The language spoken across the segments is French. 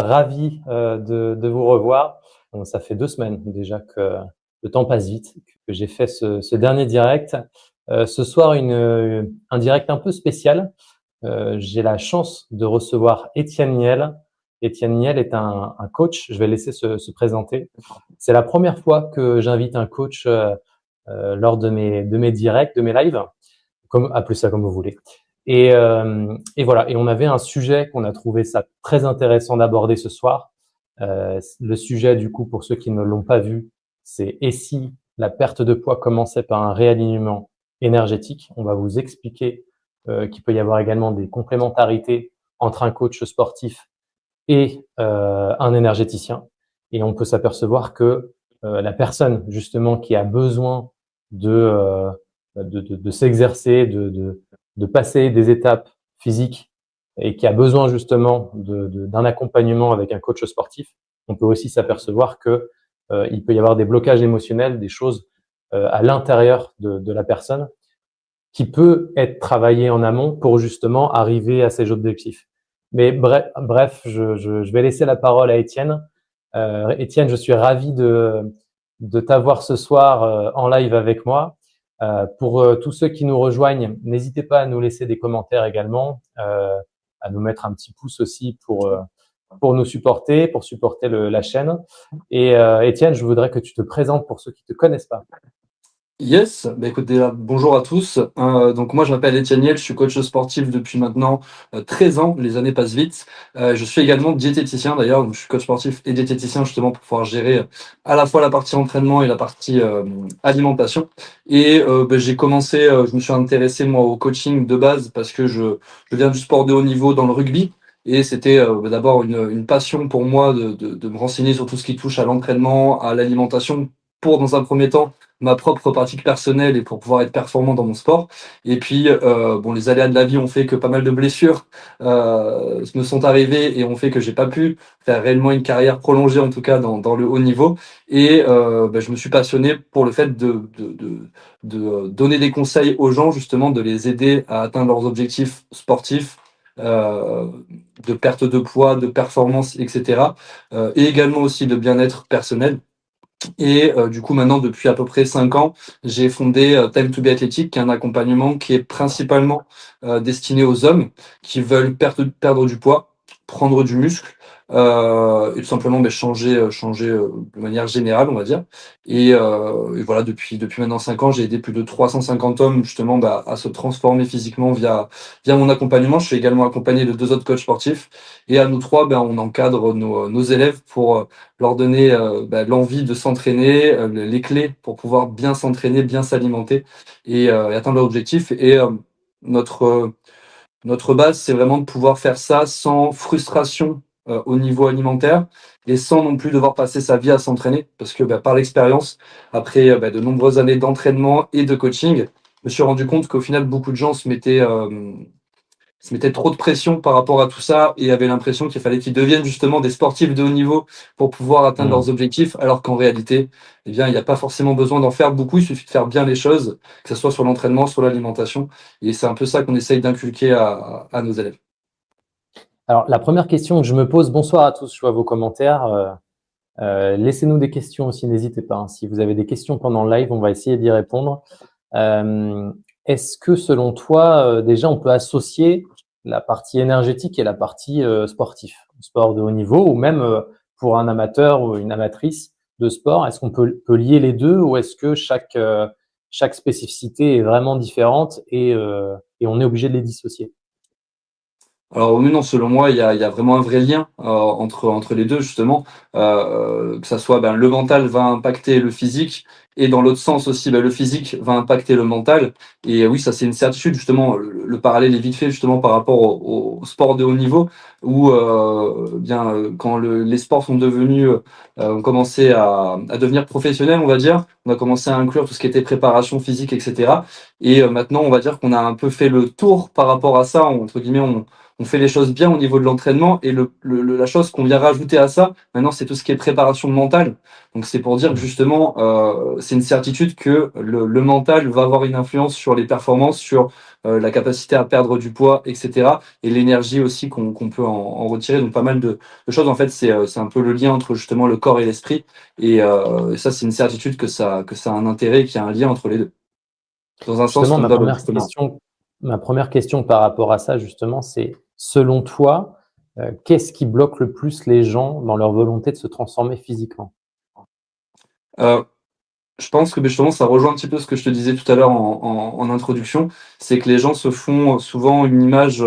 ravi de vous revoir. Bon, ça fait 2 semaines déjà que le temps passe vite, que j'ai fait ce dernier direct. Ce soir, un direct un peu spécial. J'ai la chance de recevoir Étienne Niel. Étienne Niel est un coach. Je vais laisser se présenter. C'est la première fois que j'invite un coach lors de mes directs, de mes lives, appelez ça comme vous voulez. Et voilà. Et on avait un sujet qu'on a trouvé ça très intéressant d'aborder ce soir. Le sujet, du coup, pour ceux qui ne l'ont pas vu, c'est et si la perte de poids commençait par un réalignement énergétique. On va vous expliquer qu'il peut y avoir également des complémentarités entre un coach sportif et un énergéticien. Et on peut s'apercevoir que la personne, justement, qui a besoin de s'exercer, de passer des étapes physiques et qui a besoin justement d'un accompagnement avec un coach sportif, on peut aussi s'apercevoir que il peut y avoir des blocages émotionnels, des choses à l'intérieur de la personne qui peut être travaillé en amont pour justement arriver à ces objectifs. Mais bref, je vais laisser la parole à Étienne. Étienne, je suis ravi de t'avoir ce soir en live avec moi. Pour tous ceux qui nous rejoignent, n'hésitez pas à nous laisser des commentaires également, à nous mettre un petit pouce aussi pour nous supporter, pour supporter la chaîne. Et Étienne, je voudrais que tu te présentes pour ceux qui te connaissent pas. Yes, bah écoute, déjà, bonjour à tous. Donc moi je m'appelle Étienne Niel, je suis coach sportif depuis maintenant 13 ans, les années passent vite. Je suis également diététicien d'ailleurs, donc je suis coach sportif et diététicien justement pour pouvoir gérer à la fois la partie entraînement et la partie alimentation. Et j'ai commencé, je me suis intéressé moi au coaching de base parce que je viens du sport de haut niveau dans le rugby. Et c'était d'abord une passion pour moi de me renseigner sur tout ce qui touche à l'entraînement, à l'alimentation, pour dans un premier temps ma propre pratique personnelle et pour pouvoir être performant dans mon sport. Et puis, les aléas de la vie ont fait que pas mal de blessures me sont arrivées et ont fait que j'ai pas pu faire réellement une carrière prolongée, en tout cas dans le haut niveau. Et je me suis passionné pour le fait de donner des conseils aux gens, justement, de les aider à atteindre leurs objectifs sportifs, euh, de perte de poids, de performance, etc. Et également aussi de bien-être personnel. Et du coup, maintenant, depuis à peu près 5 ans, j'ai fondé Time to be Athletic, qui est un accompagnement qui est principalement destiné aux hommes qui veulent perdre du poids, prendre du muscle, et tout simplement changer de manière générale, on va dire. Et voilà, depuis maintenant 5 ans, j'ai aidé plus de 350 hommes justement à se transformer physiquement via mon accompagnement. Je suis également accompagné de 2 autres coachs sportifs. Et à nous trois, on encadre nos élèves pour leur donner l'envie de s'entraîner, les clés pour pouvoir bien s'entraîner, bien s'alimenter et atteindre leur objectif. Et notre base, c'est vraiment de pouvoir faire ça sans frustration au niveau alimentaire et sans non plus devoir passer sa vie à s'entraîner. Parce que par l'expérience, après de nombreuses années d'entraînement et de coaching, je me suis rendu compte qu'au final, beaucoup de gens se mettaient trop de pression par rapport à tout ça et avaient l'impression qu'il fallait qu'ils deviennent justement des sportifs de haut niveau pour pouvoir atteindre leurs objectifs, alors qu'en réalité, il n'y a pas forcément besoin d'en faire beaucoup, il suffit de faire bien les choses, que ce soit sur l'entraînement, sur l'alimentation, et c'est un peu ça qu'on essaye d'inculquer à nos élèves. Alors, la première question que je me pose, bonsoir à tous, je vois vos commentaires. Laissez-nous des questions aussi, n'hésitez pas, hein. Si vous avez des questions pendant le live, on va essayer d'y répondre. Est-ce que selon toi, déjà, on peut associer la partie énergétique et la partie sportif, sport de haut niveau, ou même pour un amateur ou une amatrice de sport, est-ce qu'on peut lier les deux ou est-ce que chaque spécificité est vraiment différente et on est obligé de les dissocier? Alors oui, non, selon moi, il y a vraiment un vrai lien entre les deux, justement. Que ça soit le mental va impacter le physique, et dans l'autre sens aussi, le physique va impacter le mental. Et oui, ça c'est une certitude, justement. Le parallèle est vite fait, justement, par rapport au sport de haut niveau, où quand les sports sont devenus, ont commencé à devenir professionnels, on va dire, on a commencé à inclure tout ce qui était préparation physique, etc. Et maintenant, on va dire qu'on a un peu fait le tour par rapport à ça, entre guillemets, on fait les choses bien au niveau de l'entraînement et la chose qu'on vient rajouter à ça, maintenant, c'est tout ce qui est préparation mentale. Donc, c'est pour dire que justement, c'est une certitude que le mental va avoir une influence sur les performances, sur la capacité à perdre du poids, etc. Et l'énergie aussi qu'on peut en retirer. Donc, pas mal de choses. En fait, c'est un peu le lien entre justement le corps et l'esprit. Et ça, c'est une certitude que ça a un intérêt et qu'il y a un lien entre les deux. Dans un sens Justement, comme dans l'autre, justement. ma première question par rapport à ça, justement, c'est selon toi, qu'est-ce qui bloque le plus les gens dans leur volonté de se transformer physiquement? Euh, je pense que justement, ça rejoint un petit peu ce que je te disais tout à l'heure en introduction, c'est que les gens se font souvent une image.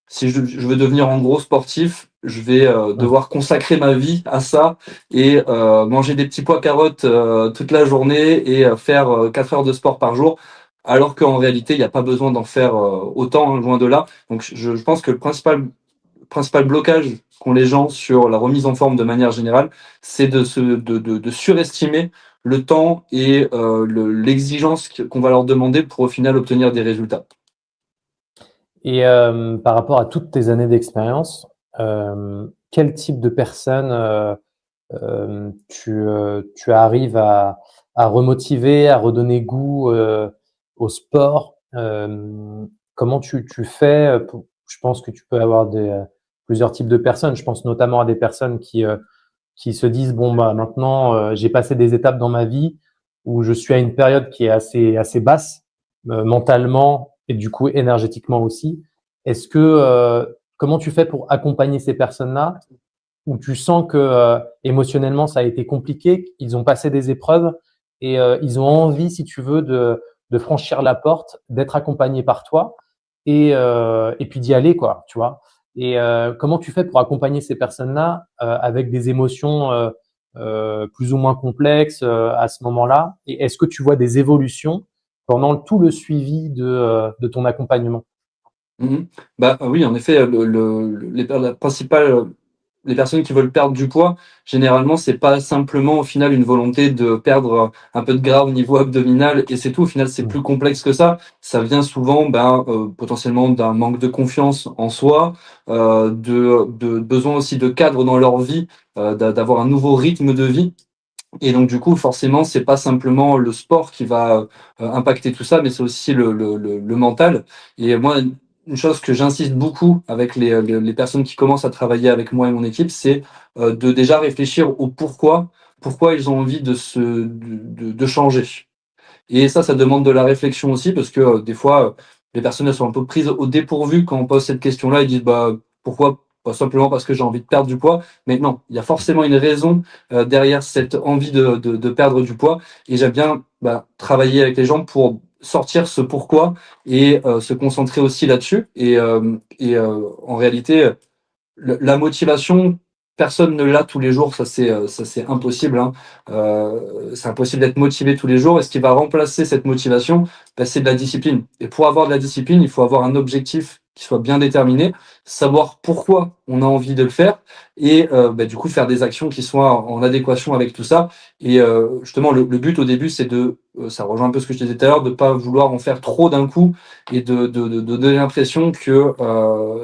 Si je veux devenir en gros sportif, je vais Mmh. devoir consacrer ma vie à ça et manger des petits pois carottes toute la journée et faire 4 heures de sport par jour, alors qu'en réalité, il n'y a pas besoin d'en faire autant, hein, loin de là. Donc je pense que le principal blocage qu'ont les gens sur la remise en forme de manière générale, c'est de surestimer le temps et l'exigence qu'on va leur demander pour au final obtenir des résultats. Et par rapport à toutes tes années d'expérience, quel type de personne tu arrives à remotiver, à redonner goût au sport? Comment tu fais je pense que tu peux avoir plusieurs types de personnes. Je pense notamment à des personnes qui se disent, bon, bah, maintenant, j'ai passé des étapes dans ma vie où je suis à une période qui est assez basse, mentalement et du coup énergétiquement aussi. Est-ce que, comment tu fais pour accompagner ces personnes-là où tu sens que émotionnellement ça a été compliqué, ils ont passé des épreuves et ils ont envie, si tu veux, de franchir la porte, d'être accompagnés par toi et puis d'y aller, quoi, tu vois. Et comment tu fais pour accompagner ces personnes-là avec des émotions plus ou moins complexes à ce moment-là? Et est-ce que tu vois des évolutions pendant tout le suivi de ton accompagnement? Mhm. Bah oui, en effet, la principale, les personnes qui veulent perdre du poids, généralement, c'est pas simplement au final une volonté de perdre un peu de gras au niveau abdominal et c'est tout. Au final, c'est Mmh. plus complexe que ça. Ça vient souvent, potentiellement d'un manque de confiance en soi, de besoin aussi de cadre dans leur vie, d'avoir un nouveau rythme de vie. Et donc du coup, forcément, c'est pas simplement le sport qui va impacter tout ça, mais c'est aussi le mental. Et moi, une chose que j'insiste beaucoup avec les personnes qui commencent à travailler avec moi et mon équipe, c'est de déjà réfléchir au pourquoi ils ont envie de changer. Et ça demande de la réflexion aussi, parce que des fois, les personnes elles sont un peu prises au dépourvu quand on pose cette question-là. Ils disent bah pourquoi? Pas simplement parce que j'ai envie de perdre du poids, mais non, il y a forcément une raison derrière cette envie de perdre du poids. Et j'aime bien travailler avec les gens pour sortir ce pourquoi et se concentrer aussi là-dessus. Et en réalité, la motivation, personne ne l'a tous les jours, ça c'est impossible, hein. C'est impossible d'être motivé tous les jours. Et ce qui va remplacer cette motivation, c'est de la discipline. Et pour avoir de la discipline, il faut avoir un objectif qui soit bien déterminé, savoir pourquoi on a envie de le faire et du coup faire des actions qui soient en adéquation avec tout ça. Et justement, le but au début, c'est ça rejoint un peu ce que je disais tout à l'heure, de pas vouloir en faire trop d'un coup et de donner l'impression que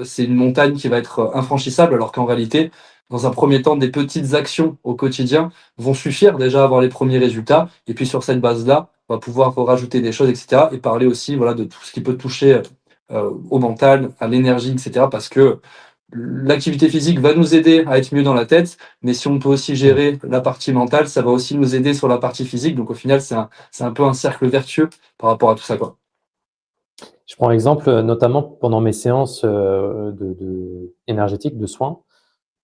c'est une montagne qui va être infranchissable, alors qu'en réalité, dans un premier temps, des petites actions au quotidien vont suffire déjà à avoir les premiers résultats. Et puis sur cette base-là, on va pouvoir rajouter des choses, etc. Et parler aussi voilà, de tout ce qui peut toucher au mental, à l'énergie, etc. Parce que l'activité physique va nous aider à être mieux dans la tête, mais si on peut aussi Mmh. gérer la partie mentale, ça va aussi nous aider sur la partie physique. Donc au final, c'est un peu un cercle vertueux par rapport à tout ça, quoi. Je prends l'exemple, notamment pendant mes séances, énergétiques, de soins,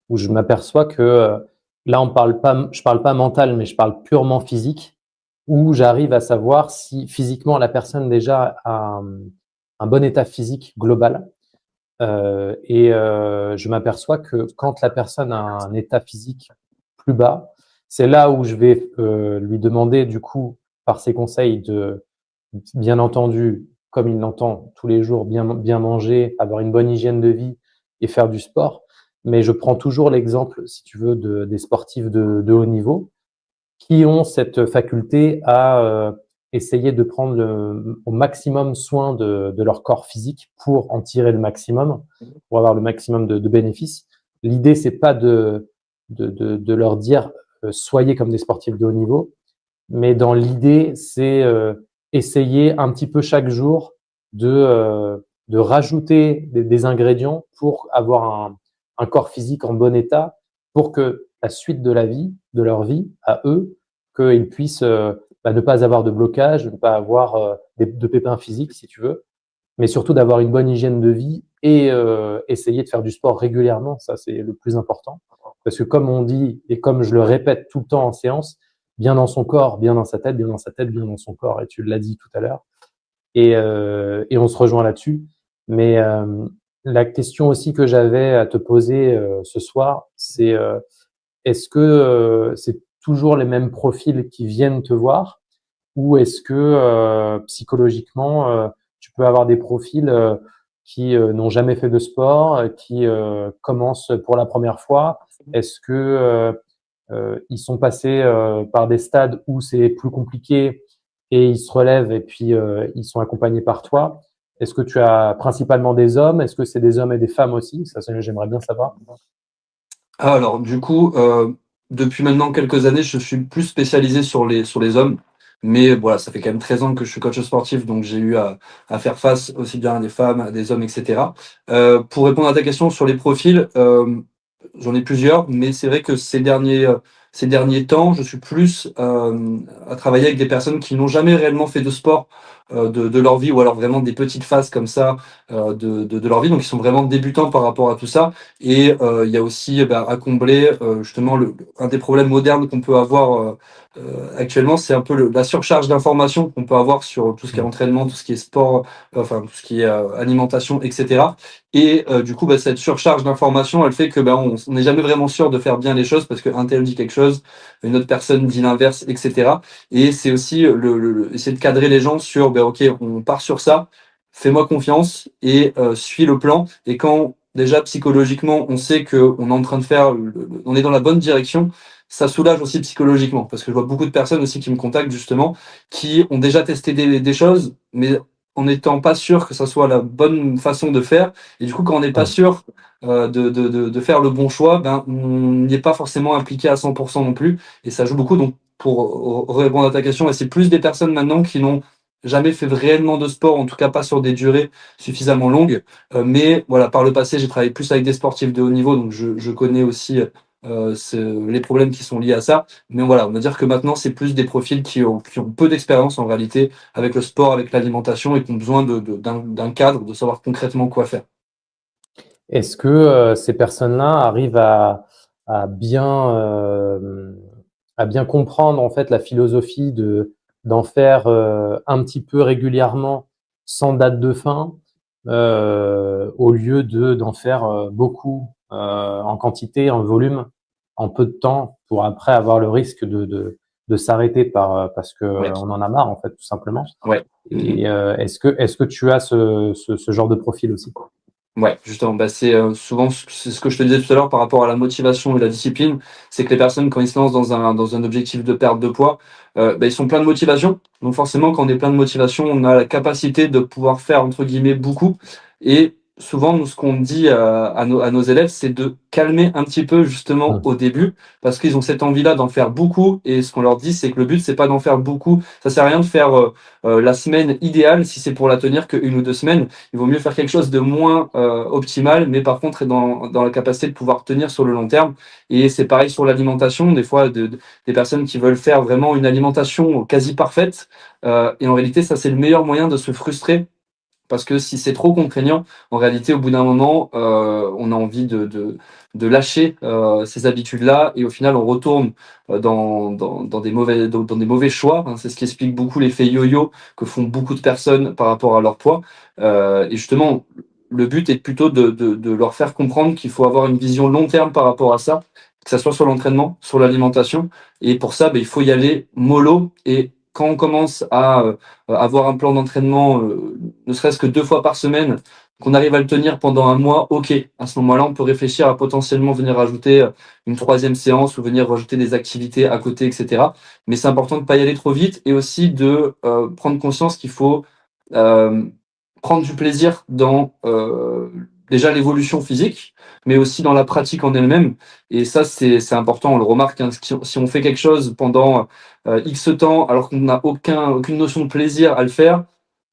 où je m'aperçois que, là je parle pas mental, mais je parle purement physique, où j'arrive à savoir si physiquement la personne déjà a un bon état physique global. Et je m'aperçois que quand la personne a un état physique plus bas, c'est là où je vais, lui demander du coup, par ses conseils de bien entendu, comme il l'entend tous les jours, bien manger, avoir une bonne hygiène de vie et faire du sport. Mais je prends toujours l'exemple, si tu veux, des sportifs de haut niveau qui ont cette faculté à essayer de prendre au maximum soin de leur corps physique pour en tirer le maximum, pour avoir le maximum de bénéfices. L'idée, c'est pas de leur dire soyez comme des sportifs de haut niveau, mais dans l'idée, c'est essayer un petit peu chaque jour de rajouter des ingrédients pour avoir un corps physique en bon état, pour que la suite de la vie, de leur vie, à eux, qu'ils puissent ne pas avoir de blocage, ne pas avoir de pépins physiques, si tu veux, mais surtout d'avoir une bonne hygiène de vie et essayer de faire du sport régulièrement. Ça, c'est le plus important. Parce que comme on dit, et comme je le répète tout le temps en séance, bien dans son corps, bien dans sa tête, bien dans sa tête, bien dans son corps. Et tu l'as dit tout à l'heure. Et on se rejoint là-dessus. Mais la question aussi que j'avais à te poser ce soir, c'est est-ce que c'est toujours les mêmes profils qui viennent te voir ou est-ce que psychologiquement, tu peux avoir des profils qui n'ont jamais fait de sport, qui commencent pour la première fois? Est-ce que ils sont passés par des stades où c'est plus compliqué et ils se relèvent et puis ils sont accompagnés par toi? Est-ce que tu as principalement des hommes? Est-ce que c'est des hommes et des femmes aussi? Ça, j'aimerais bien savoir. Alors, du coup, depuis maintenant quelques années, je suis plus spécialisé sur les hommes. Mais voilà, ça fait quand même 13 ans que je suis coach sportif, donc j'ai eu à faire face aussi bien à des femmes, à des hommes, etc. Pour répondre à ta question sur les profils, j'en ai plusieurs, mais c'est vrai que ces derniers temps, je suis plus à travailler avec des personnes qui n'ont jamais réellement fait de sport de leur vie, ou alors vraiment des petites phases comme ça de leur vie, donc ils sont vraiment débutants par rapport à tout ça. Et il y a aussi à combler justement un des problèmes modernes qu'on peut avoir actuellement, c'est un peu la surcharge d'informations qu'on peut avoir sur tout ce qui est entraînement, tout ce qui est sport, enfin tout ce qui est alimentation, etc. Et du coup, cette surcharge d'informations, elle fait que on n'est jamais vraiment sûr de faire bien les choses parce qu'un tel dit quelque chose, une autre personne dit l'inverse, etc. Et c'est aussi essayer de cadrer les gens sur, ok, on part sur ça, fais-moi confiance et suis le plan. Et quand déjà psychologiquement, on sait que on est en train de faire, on est dans la bonne direction, ça soulage aussi psychologiquement. Parce que je vois beaucoup de personnes aussi qui me contactent justement, qui ont déjà testé des choses, mais en n'étant pas sûr que ça soit la bonne façon de faire. Et du coup, quand on n'est pas sûr de faire le bon choix, on n'y est pas forcément impliqué à 100% non plus. Et ça joue beaucoup. Donc, pour répondre à ta question, c'est plus des personnes maintenant qui n'ont jamais fait réellement de sport, en tout cas pas sur des durées suffisamment longues. Mais voilà, par le passé, j'ai travaillé plus avec des sportifs de haut niveau, donc je connais aussi les problèmes qui sont liés à ça. Mais voilà, on va dire que maintenant, c'est plus des profils qui ont peu d'expérience en réalité avec le sport, avec l'alimentation et qui ont besoin d'un cadre, de savoir concrètement quoi faire. Est-ce que ces personnes-là arrivent à bien, à bien comprendre en fait la philosophie d'en faire un petit peu régulièrement sans date de fin, au lieu d'en faire beaucoup en quantité, en volume, en peu de temps, pour après avoir le risque de s'arrêter parce que Ouais. on en a marre en fait tout simplement. Ouais. Et est-ce que tu as ce genre de profil aussi? Ouais, justement, c'est souvent c'est ce que je te disais tout à l'heure par rapport à la motivation et la discipline, c'est que les personnes quand ils se lancent dans un objectif de perte de poids, ils sont pleins de motivation. Donc forcément, quand on est plein de motivation, on a la capacité de pouvoir faire entre guillemets beaucoup. Et souvent, nous, ce qu'on dit à nos élèves, c'est de calmer un petit peu justement au début, parce qu'ils ont cette envie-là d'en faire beaucoup. Et ce qu'on leur dit, c'est que le but, c'est pas d'en faire beaucoup. Ça sert à rien de faire la semaine idéale si c'est pour la tenir que 1 ou 2 semaines. Il vaut mieux faire quelque chose de moins optimal, mais par contre être dans la capacité de pouvoir tenir sur le long terme. Et c'est pareil sur l'alimentation, des fois des personnes qui veulent faire vraiment une alimentation quasi parfaite. Et en réalité, ça c'est le meilleur moyen de se frustrer. Parce que si c'est trop contraignant, en réalité, au bout d'un moment, on a envie de lâcher ces habitudes-là et au final, on retourne dans dans des mauvais choix. Hein. C'est ce qui explique beaucoup l'effet yo-yo que font beaucoup de personnes par rapport à leur poids. Et justement, le but est plutôt de leur faire comprendre qu'il faut avoir une vision long terme par rapport à ça, que ça soit sur l'entraînement, sur l'alimentation. Et pour ça, il faut y aller mollo. Et quand on commence à avoir un plan d'entraînement, ne serait-ce que 2 fois par semaine, qu'on arrive à le tenir pendant un mois, ok. À ce moment-là, on peut réfléchir à potentiellement venir rajouter une troisième séance ou venir rajouter des activités à côté, etc. Mais c'est important de pas y aller trop vite et aussi de prendre conscience qu'il faut euh, prendre du plaisir dans déjà l'évolution physique, mais aussi dans la pratique en elle-même. Et ça, c'est important, on le remarque, hein, si on fait quelque chose pendant X temps, alors qu'on n'a aucune notion de plaisir à le faire,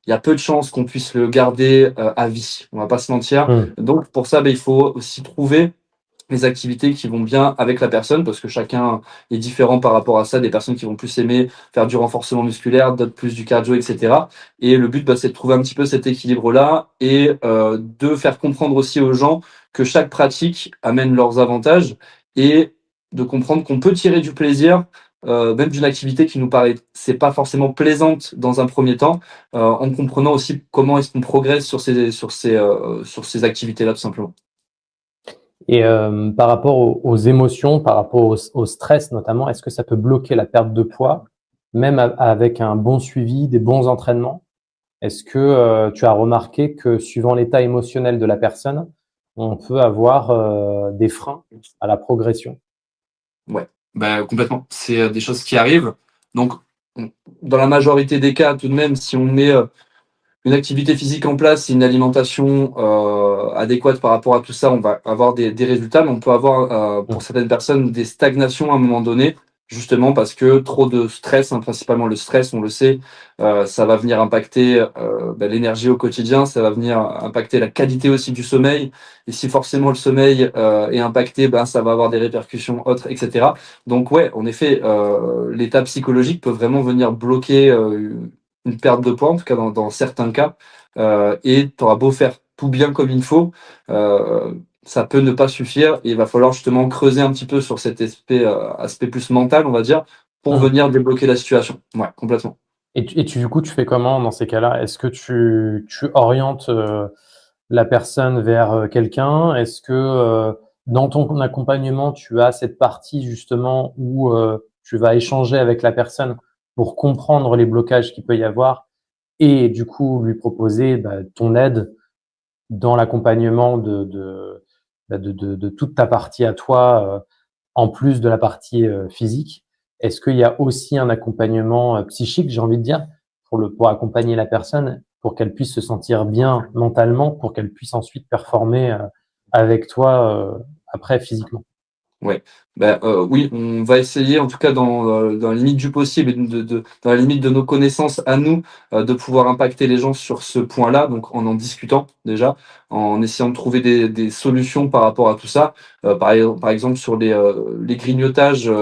il y a peu de chances qu'on puisse le garder à vie. On va pas se mentir. Hmm. Donc, pour ça, il faut aussi trouver les activités qui vont bien avec la personne, parce que chacun est différent par rapport à ça. Des personnes qui vont plus aimer faire du renforcement musculaire, d'autres plus du cardio, etc. Et le but, c'est de trouver un petit peu cet équilibre-là et de faire comprendre aussi aux gens que chaque pratique amène leurs avantages et de comprendre qu'on peut tirer du plaisir, même d'une activité qui nous paraît c'est pas forcément plaisante dans un premier temps, en comprenant aussi comment est-ce qu'on progresse sur ces activités-là, tout simplement. Et par rapport aux émotions, par rapport au stress notamment, est-ce que ça peut bloquer la perte de poids, même avec un bon suivi, des bons entraînements? Est-ce que tu as remarqué que suivant l'état émotionnel de la personne, on peut avoir des freins à la progression? Ouais, complètement. C'est des choses qui arrivent. Donc, dans la majorité des cas, tout de même, si on met une activité physique en place, une alimentation adéquate par rapport à tout ça, on va avoir des résultats, mais on peut avoir pour Mmh. certaines personnes des stagnations à un moment donné, justement parce que trop de stress, hein, principalement le stress, on le sait, ça va venir impacter l'énergie au quotidien, ça va venir impacter la qualité aussi du sommeil, et si forcément le sommeil est impacté, ça va avoir des répercussions autres, etc. Donc ouais, en effet, l'état psychologique peut vraiment venir bloquer une perte de poids, en tout cas dans certains cas, et tu auras beau faire tout bien comme il faut, ça peut ne pas suffire et il va falloir justement creuser un petit peu sur cet aspect plus mental, on va dire, pour Mmh. venir débloquer la situation. Ouais, complètement. Du coup, tu fais comment dans ces cas-là? Est-ce que tu orientes la personne vers quelqu'un? Est-ce que dans ton accompagnement, tu as cette partie justement où tu vas échanger avec la personne pour comprendre les blocages qu'il peut y avoir et du coup lui proposer ton aide dans l'accompagnement de toute ta partie à toi, en plus de la partie physique? Est-ce qu'il y a aussi un accompagnement psychique, j'ai envie de dire, pour accompagner la personne, pour qu'elle puisse se sentir bien mentalement, pour qu'elle puisse ensuite performer avec toi après physiquement? Ouais, oui, on va essayer, en tout cas dans la limite du possible et dans la limite de nos connaissances à nous, de pouvoir impacter les gens sur ce point-là, donc en discutant déjà, en essayant de trouver des solutions par rapport à tout ça. Par exemple, sur les grignotages,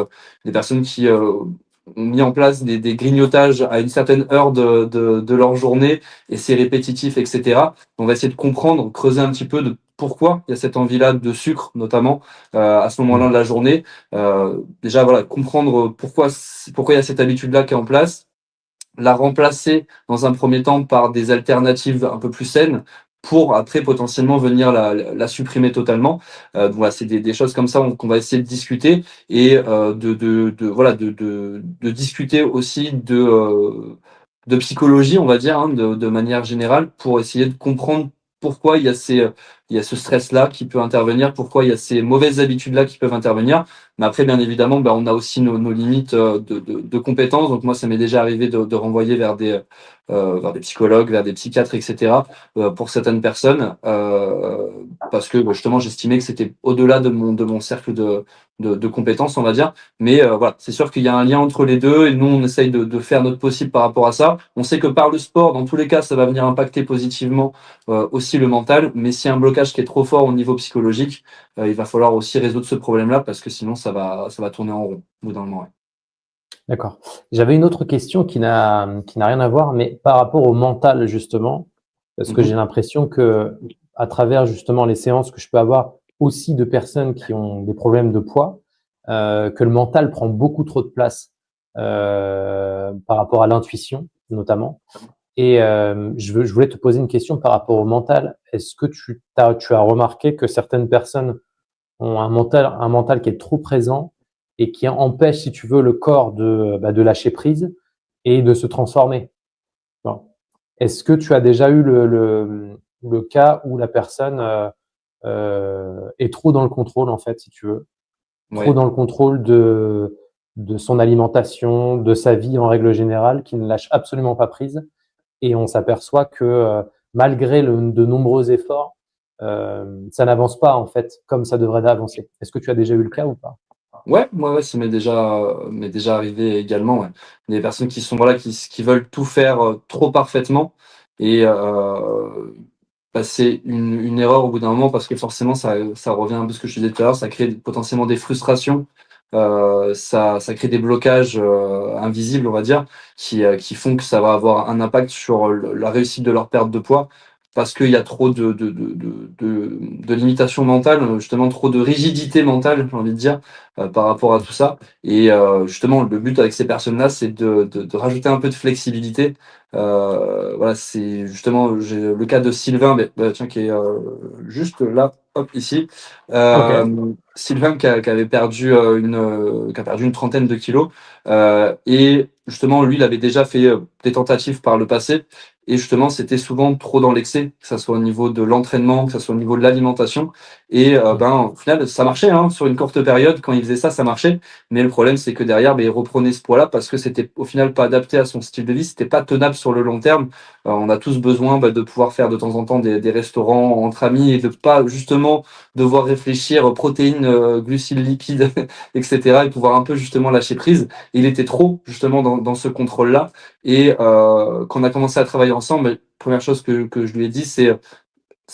les personnes qui ont mis en place des grignotages à une certaine heure de leur journée et c'est répétitif, etc. On va essayer de comprendre, creuser un petit peu de pourquoi il y a cette envie-là de sucre, notamment à ce moment-là Mmh. de la journée. Déjà, voilà, comprendre pourquoi il y a cette habitude-là qui est en place, la remplacer dans un premier temps par des alternatives un peu plus saines pour après potentiellement venir la supprimer totalement. Donc voilà, c'est des choses comme ça qu'on va essayer de discuter et de discuter aussi de psychologie, on va dire, hein, de manière générale, pour essayer de comprendre pourquoi il y a ce stress-là qui peut intervenir, pourquoi il y a ces mauvaises habitudes-là qui peuvent intervenir. Mais après, bien évidemment, on a aussi nos limites de compétences. Donc moi, ça m'est déjà arrivé de renvoyer vers des psychologues, vers des psychiatres, etc. Pour certaines personnes, parce que justement, j'estimais que c'était au-delà de mon cercle de compétences, on va dire. Mais voilà, c'est sûr qu'il y a un lien entre les deux et nous, on essaye de faire notre possible par rapport à ça. On sait que par le sport, dans tous les cas, ça va venir impacter positivement aussi le mental. Mais s'il y a un blocage qui est trop fort au niveau psychologique, il va falloir aussi résoudre ce problème-là parce que sinon ça va tourner en rond au bout d'un moment. Ouais. D'accord. J'avais une autre question qui n'a rien à voir, mais par rapport au mental justement, parce que j'ai Mhm. l'impression que à travers justement les séances que je peux avoir aussi de personnes qui ont des problèmes de poids, que le mental prend beaucoup trop de place par rapport à l'intuition notamment. Et je voulais te poser une question par rapport au mental. Est-ce que tu as remarqué que certaines personnes ont un mental qui est trop présent et qui empêche, si tu veux, le corps de lâcher prise et de se transformer. Est-ce que tu as déjà eu le cas où la personne est trop dans le contrôle, en fait, si tu veux. Trop Ouais. dans le contrôle de son alimentation, de sa vie en règle générale, qui ne lâche absolument pas prise. Et on s'aperçoit que malgré de nombreux efforts, ça n'avance pas en fait comme ça devrait avancer. Est-ce que tu as déjà eu le cas ou pas? Ouais, ça m'est déjà arrivé également, ouais. Des personnes qui sont, voilà, qui veulent tout faire, trop parfaitement et bah, c'est une erreur au bout d'un moment parce que forcément ça revient un peu à ce que je te disais tout à l'heure, ça crée potentiellement des frustrations, ça crée des blocages, invisibles, on va dire, qui font que ça va avoir un impact sur la réussite de leur perte de poids. Parce qu'il y a trop de limitations mentales, justement trop de rigidité mentale, j'ai envie de dire, par rapport à tout ça. Et justement, le but avec ces personnes-là, c'est de rajouter un peu de flexibilité. Voilà, c'est justement j'ai le cas de Sylvain, tiens, qui est juste là, hop, ici. Ok. Sylvain qui avait perdu qui a perdu une trentaine de kilos. Et justement, lui, il avait déjà fait des tentatives par le passé. Et justement, c'était souvent trop dans l'excès, que ça soit au niveau de l'entraînement, que ça soit au niveau de l'alimentation. Et au final, ça marchait, hein, sur une courte période. Quand il faisait ça, ça marchait. Mais le problème, c'est que derrière, il reprenait ce poids-là parce que c'était au final pas adapté à son style de vie. C'était pas tenable sur le long terme. On a tous besoin de pouvoir faire de temps en temps des restaurants entre amis et de pas justement devoir réfléchir protéines, glucides, lipides, etc. et pouvoir un peu justement lâcher prise. Et il était trop justement dans ce contrôle-là. Et quand on a commencé à travailler ensemble, première chose que je lui ai dit, c'est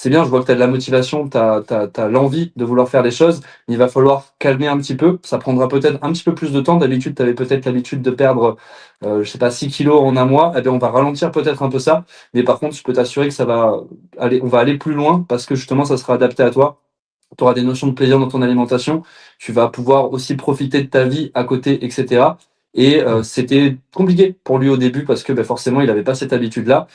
bien, je vois que tu as de la motivation, tu as l'envie de vouloir faire les choses. Il va falloir calmer un petit peu. Ça prendra peut-être un petit peu plus de temps. D'habitude, tu avais peut-être l'habitude de perdre, je sais pas, 6 kilos en un mois. Eh bien, on va ralentir peut-être un peu ça. Mais par contre, je peux t'assurer que on va aller plus loin parce que justement, ça sera adapté à toi. Tu auras des notions de plaisir dans ton alimentation, tu vas pouvoir aussi profiter de ta vie à côté, etc. Et c'était compliqué pour lui au début parce que forcément il n'avait pas cette habitude-là.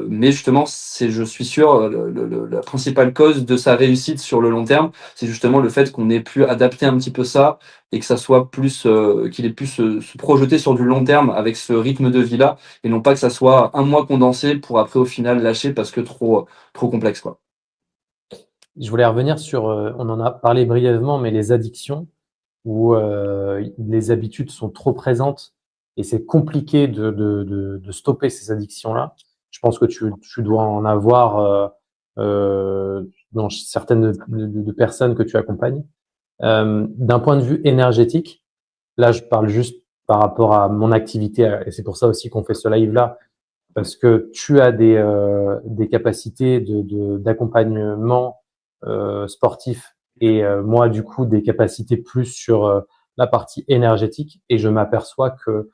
Mais justement, je suis sûr, la principale cause de sa réussite sur le long terme, c'est justement le fait qu'on ait pu adapter un petit peu ça et que ça soit plus, qu'il ait pu se projeter sur du long terme avec ce rythme de vie-là et non pas que ça soit un mois condensé pour après au final lâcher parce que trop complexe, quoi. Je voulais revenir sur, on en a parlé brièvement, mais les addictions où les habitudes sont trop présentes et c'est compliqué de stopper ces addictions-là. Je pense que tu dois en avoir dans certaines de personnes que tu accompagnes. D'un point de vue énergétique, là, je parle juste par rapport à mon activité et c'est pour ça aussi qu'on fait ce live-là, parce que tu as des capacités d'accompagnement sportif et moi, du coup, des capacités plus sur la partie énergétique. Et je m'aperçois que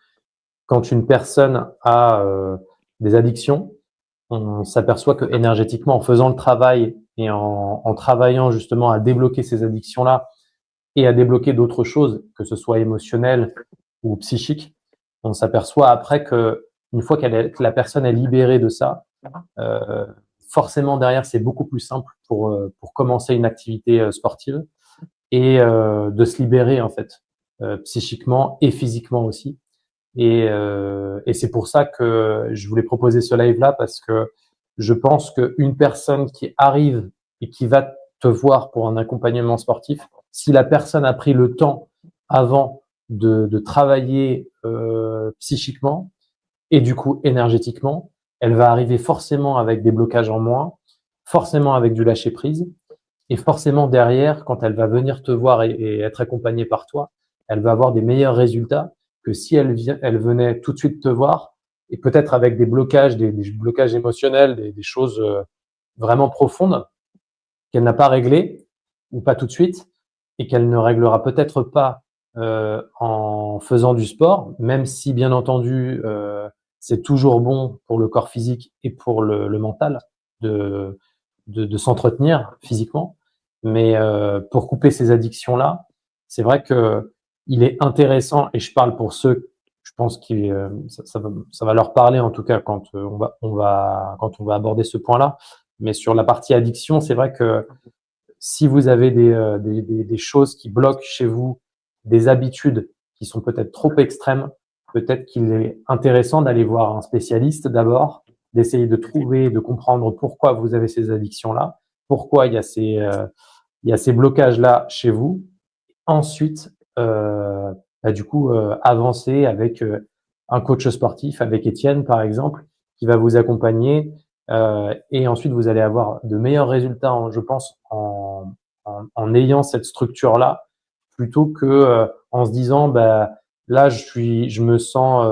quand une personne a des addictions, on s'aperçoit que énergétiquement, en faisant le travail et en travaillant justement à débloquer ces addictions-là et à débloquer d'autres choses, que ce soit émotionnel ou psychique, on s'aperçoit après que une fois que la personne est libérée de ça, euh, forcément derrière c'est beaucoup plus simple pour commencer une activité sportive et de se libérer en fait psychiquement et physiquement aussi. Et c'est pour ça que je voulais proposer ce live là parce que je pense qu'une personne qui arrive et qui va te voir pour un accompagnement sportif, si la personne a pris le temps avant de travailler psychiquement et du coup énergétiquement, elle va arriver forcément avec des blocages en moins, forcément avec du lâcher prise, et forcément derrière, quand elle va venir te voir et être accompagnée par toi, elle va avoir des meilleurs résultats que si elle venait tout de suite te voir et peut-être avec des blocages, des blocages émotionnels, des choses vraiment profondes qu'elle n'a pas réglées ou pas tout de suite et qu'elle ne réglera peut-être pas en faisant du sport, même si bien entendu c'est toujours bon pour le corps physique et pour le mental de, de s'entretenir physiquement. Mais pour couper ces addictions-là, c'est vrai que il est intéressant, et je parle pour ceux, je pense que ça va leur parler en tout cas quand quand on va aborder ce point-là. Mais sur la partie addiction, c'est vrai que si vous avez des choses qui bloquent chez vous, des habitudes qui sont peut-être trop extrêmes, peut-être qu'il est intéressant d'aller voir un spécialiste d'abord, d'essayer de trouver, de comprendre pourquoi vous avez ces addictions-là, pourquoi il y a ces blocages-là chez vous. Ensuite, du coup, avancer avec un coach sportif, avec Étienne par exemple, qui va vous accompagner. Et ensuite, vous allez avoir de meilleurs résultats, je pense, en ayant cette structure-là, plutôt que en se disant, là, je me sens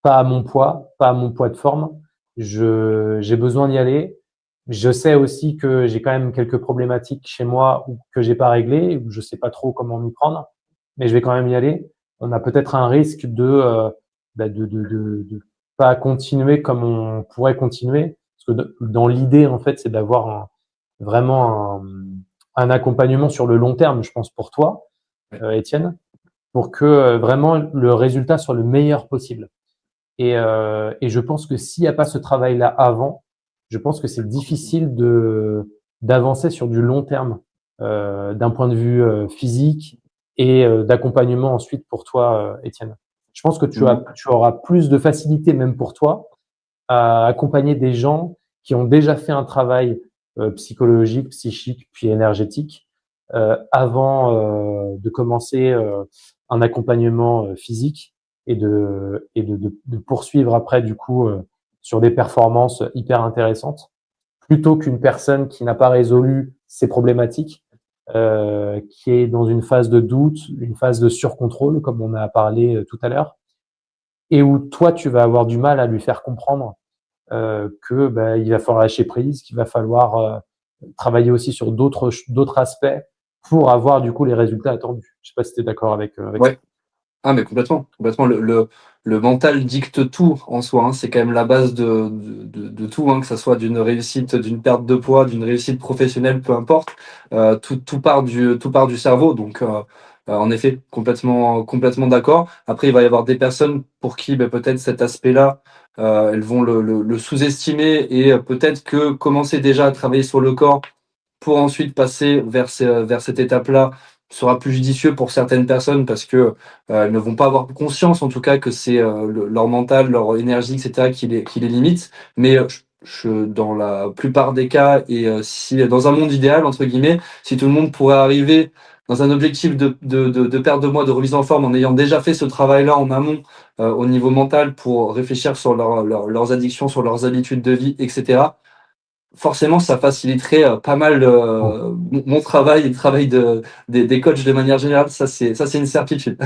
pas à mon poids, pas à mon poids de forme. J'ai besoin d'y aller. Je sais aussi que j'ai quand même quelques problématiques chez moi ou que j'ai pas réglées, ou je sais pas trop comment m'y prendre, mais je vais quand même y aller. On a peut-être un risque de pas continuer comme on pourrait continuer, parce que dans l'idée en fait, c'est d'avoir vraiment un accompagnement sur le long terme, je pense pour toi, Étienne, pour que vraiment le résultat soit le meilleur possible. Et je pense que s'il n'y a pas ce travail-là avant, je pense que c'est difficile d'avancer sur du long terme, d'un point de vue physique et d'accompagnement ensuite pour toi, Étienne. Je pense que tu auras plus de facilité même pour toi à accompagner des gens qui ont déjà fait un travail psychologique, psychique, puis énergétique avant de commencer un accompagnement physique et de poursuivre après du coup sur des performances hyper intéressantes, plutôt qu'une personne qui n'a pas résolu ses problématiques, qui est dans une phase de doute, une phase de surcontrôle, comme on a parlé tout à l'heure, et où toi tu vas avoir du mal à lui faire comprendre que il va falloir lâcher prise, qu'il va falloir travailler aussi sur d'autres aspects pour avoir du coup les résultats attendus. Je sais pas si tu es d'accord avec ça. Ouais. Ah, mais complètement, complètement. Le mental dicte tout en soi, hein. C'est quand même la base de tout, hein, que ça soit d'une réussite, d'une perte de poids, d'une réussite professionnelle, peu importe. Tout part du cerveau. Donc, en effet, complètement d'accord. Après, il va y avoir des personnes pour qui, peut-être cet aspect-là, elles vont le sous-estimer et peut-être que commencer déjà à travailler sur le corps pour ensuite passer vers cette étape-là sera plus judicieux pour certaines personnes parce que elles ne vont pas avoir conscience en tout cas que c'est leur mental, leur énergie, etc. qui les limite. Mais dans la plupart des cas, et si dans un monde idéal, entre guillemets, si tout le monde pourrait arriver dans un objectif de perte de mois, de remise en forme, en ayant déjà fait ce travail-là en amont au niveau mental pour réfléchir sur leurs addictions, sur leurs habitudes de vie, etc., forcément, ça faciliterait pas mal mon travail et le travail des coachs de manière générale. Ça, c'est une certitude.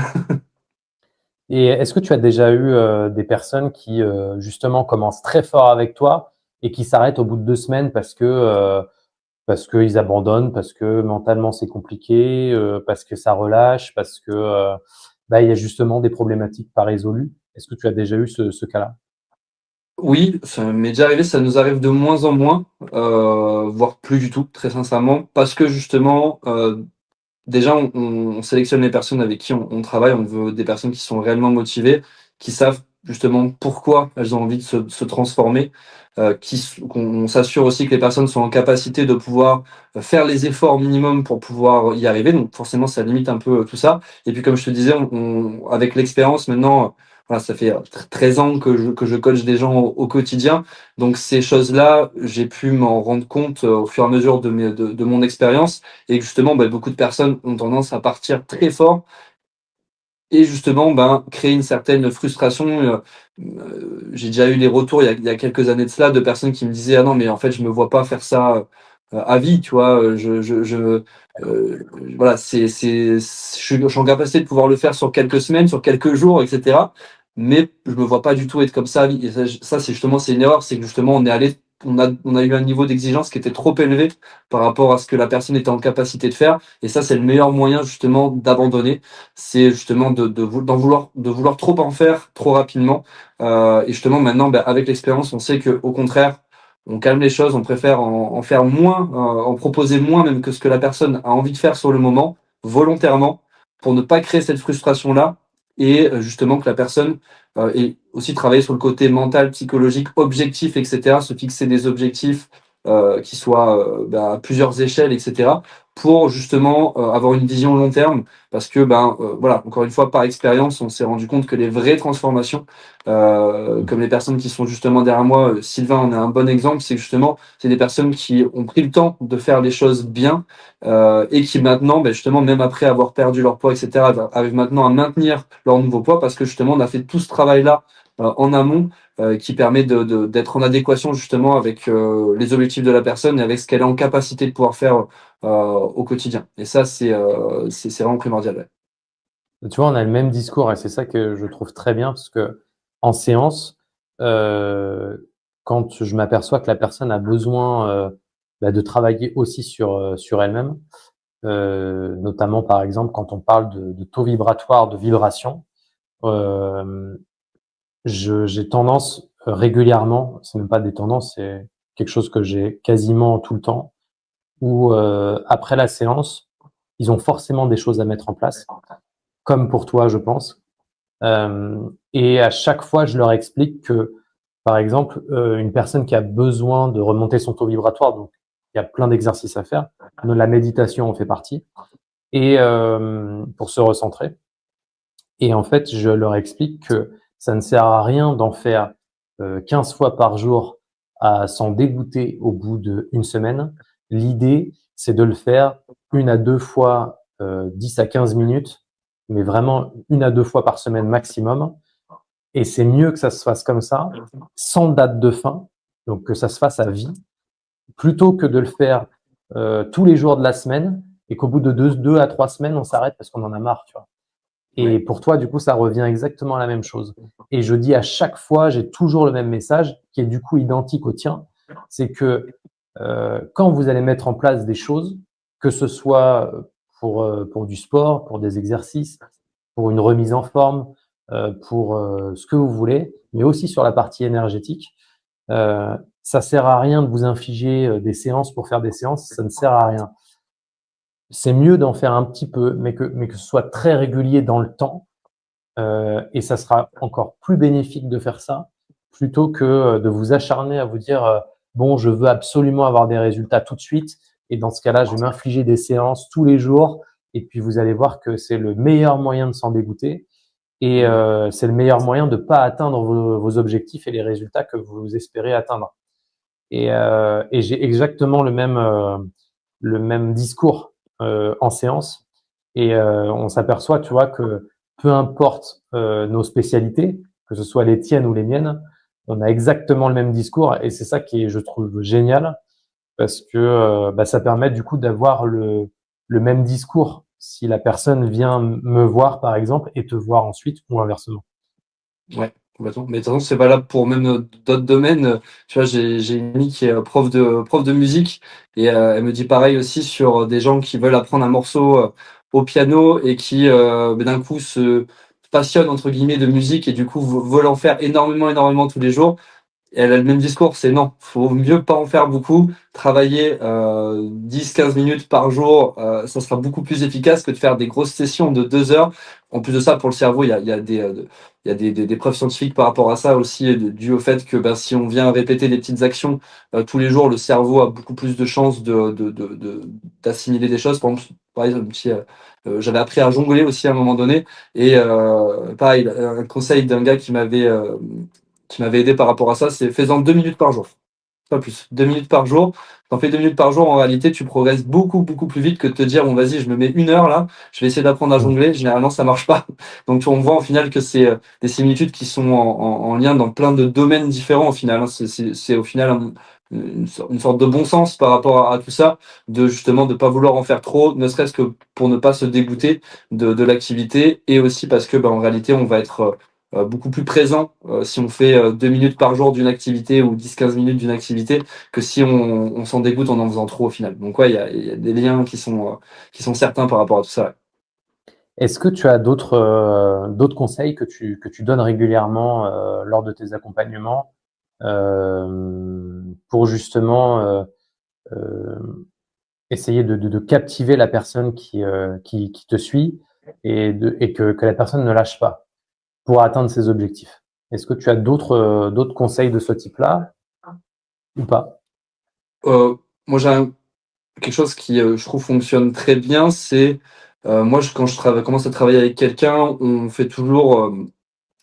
Et est-ce que tu as déjà eu des personnes qui justement commencent très fort avec toi et qui s'arrêtent au bout de 2 semaines parce qu'ils abandonnent, parce que mentalement c'est compliqué, parce que ça relâche, parce que il y a justement des problématiques pas résolues. Est-ce que tu as déjà eu ce cas-là? Oui, ça m'est déjà arrivé, ça nous arrive de moins en moins, voire plus du tout, très sincèrement, parce que justement, déjà, on sélectionne les personnes avec qui on travaille. On veut des personnes qui sont réellement motivées, qui savent justement pourquoi elles ont envie de se transformer, qu'on s'assure aussi que les personnes sont en capacité de pouvoir faire les efforts minimum pour pouvoir y arriver. Donc forcément, ça limite un peu tout ça. Et puis comme je te disais, avec l'expérience maintenant, voilà, ça fait 13 ans que je coach des gens au quotidien. Donc ces choses-là, j'ai pu m'en rendre compte au fur et à mesure de mon expérience. Et justement, beaucoup de personnes ont tendance à partir très fort et justement, créer une certaine frustration. J'ai déjà eu des retours il y a quelques années de cela de personnes qui me disaient: «Ah non, mais en fait, je me vois pas faire ça à vie», tu vois. Voilà, je suis en capacité de pouvoir le faire sur quelques semaines, sur quelques jours, etc. Mais je me vois pas du tout être comme ça à vie. Et ça, c'est justement, c'est une erreur, c'est que justement, on a eu un niveau d'exigence qui était trop élevé par rapport à ce que la personne était en capacité de faire. Et ça, c'est le meilleur moyen justement d'abandonner, c'est justement de vouloir trop en faire trop rapidement. Et justement maintenant, avec l'expérience, on sait que au contraire, on calme les choses, on préfère en faire moins, en proposer moins même que ce que la personne a envie de faire sur le moment, volontairement, pour ne pas créer cette frustration-là, et justement que la personne ait aussi travaillé sur le côté mental, psychologique, objectif, etc., se fixer des objectifs qui soit à plusieurs échelles, etc., pour justement avoir une vision long terme, parce que voilà, encore une fois, par expérience, on s'est rendu compte que les vraies transformations, comme les personnes qui sont justement derrière moi, Sylvain en est un bon exemple, c'est que justement, c'est des personnes qui ont pris le temps de faire les choses bien, et qui maintenant, justement, même après avoir perdu leur poids, etc., arrivent maintenant à maintenir leur nouveau poids, parce que justement, on a fait tout ce travail-là en amont, qui permet d'être en adéquation justement avec les objectifs de la personne et avec ce qu'elle est en capacité de pouvoir faire au quotidien. Et ça, c'est vraiment primordial. Ouais. Tu vois, on a le même discours et c'est ça que je trouve très bien parce que en séance, euh, quand je m'aperçois que la personne a besoin de travailler aussi sur elle-même, notamment par exemple quand on parle de taux vibratoire, de vibration, euh, j'ai tendance régulièrement, c'est même pas des tendances, c'est quelque chose que j'ai quasiment tout le temps, où après la séance, ils ont forcément des choses à mettre en place, comme pour toi, je pense. Et à chaque fois, je leur explique que, par exemple, une personne qui a besoin de remonter son taux vibratoire, donc il y a plein d'exercices à faire, la méditation en fait partie, et pour se recentrer. Et en fait, je leur explique que ça ne sert à rien d'en faire 15 fois par jour à s'en dégoûter au bout d'une semaine. L'idée, c'est de le faire une à deux fois 10 à 15 minutes, mais vraiment une à deux fois par semaine maximum. Et c'est mieux que ça se fasse comme ça, sans date de fin, donc que ça se fasse à vie, plutôt que de le faire tous les jours de la semaine et qu'au bout de deux à trois semaines, on s'arrête parce qu'on en a marre, tu vois. Et pour toi, du coup, ça revient exactement à la même chose. Et je dis à chaque fois, j'ai toujours le même message qui est du coup identique au tien. C'est que quand vous allez mettre en place des choses, que ce soit pour du sport, pour des exercices, pour une remise en forme, pour ce que vous voulez, mais aussi sur la partie énergétique, ça sert à rien de vous infliger des séances pour faire des séances, ça ne sert à rien. C'est mieux d'en faire un petit peu, mais que ce soit très régulier dans le temps. Et ça sera encore plus bénéfique de faire ça plutôt que de vous acharner à vous dire bon, je veux absolument avoir des résultats tout de suite. Et dans ce cas-là, je vais m'infliger des séances tous les jours. Et puis vous allez voir que c'est le meilleur moyen de s'en dégoûter. Et c'est le meilleur moyen de ne pas atteindre vos objectifs et les résultats que vous espérez atteindre. Et j'ai exactement le même discours en séance. Et on s'aperçoit, tu vois, que peu importe nos spécialités, que ce soit les tiennes ou les miennes, on a exactement le même discours. Et c'est ça qui est, je trouve, génial, parce que ça permet du coup d'avoir le même discours si la personne vient me voir, par exemple, et te voir ensuite, ou inversement. Ouais, complètement. Mais de toute façon, c'est valable pour même d'autres domaines. Tu vois, j'ai une amie qui est prof de musique et elle me dit pareil aussi sur des gens qui veulent apprendre un morceau au piano et qui d'un coup se passionnent entre guillemets de musique et du coup veulent en faire énormément tous les jours. Elle a le même discours, c'est non, faut mieux pas en faire beaucoup, travailler 10-15 minutes par jour, ça sera beaucoup plus efficace que de faire des grosses sessions de 2 heures. En plus de ça, pour le cerveau, il y a des preuves scientifiques par rapport à ça aussi, dû au fait que si on vient répéter des petites actions tous les jours, le cerveau a beaucoup plus de chances d'assimiler des choses. Par exemple, si, j'avais appris à jongler aussi à un moment donné, et pareil, un conseil d'un gars qui m'avait aidé par rapport à ça, c'est fais-en 2 minutes par jour. Pas plus. 2 minutes par jour. T'en fais 2 minutes par jour, en réalité, tu progresses beaucoup plus vite que de te dire, bon, vas-y, je me mets 1 heure là, je vais essayer d'apprendre à jongler. Généralement, ça marche pas. Donc, on voit au final que c'est des similitudes qui sont en lien dans plein de domaines différents au final. Hein. C'est au final une sorte de bon sens par rapport à tout ça, de justement de pas vouloir en faire trop, ne serait-ce que pour ne pas se dégoûter de l'activité, et aussi parce que en réalité, on va être beaucoup plus présent si on fait 2 minutes par jour d'une activité ou 10-15 minutes d'une activité que si on s'en dégoûte en faisant trop au final. Donc ouais, il y a des liens qui sont certains par rapport à tout ça. Ouais. Est-ce que tu as d'autres conseils que tu donnes régulièrement lors de tes accompagnements pour justement euh, essayer de captiver la personne qui te suit et que la personne ne lâche pas pour atteindre ses objectifs? Est-ce que tu as d'autres conseils de ce type-là ou pas? Moi, quelque chose qui, je trouve, fonctionne très bien, c'est moi, quand commence à travailler avec quelqu'un, on fait toujours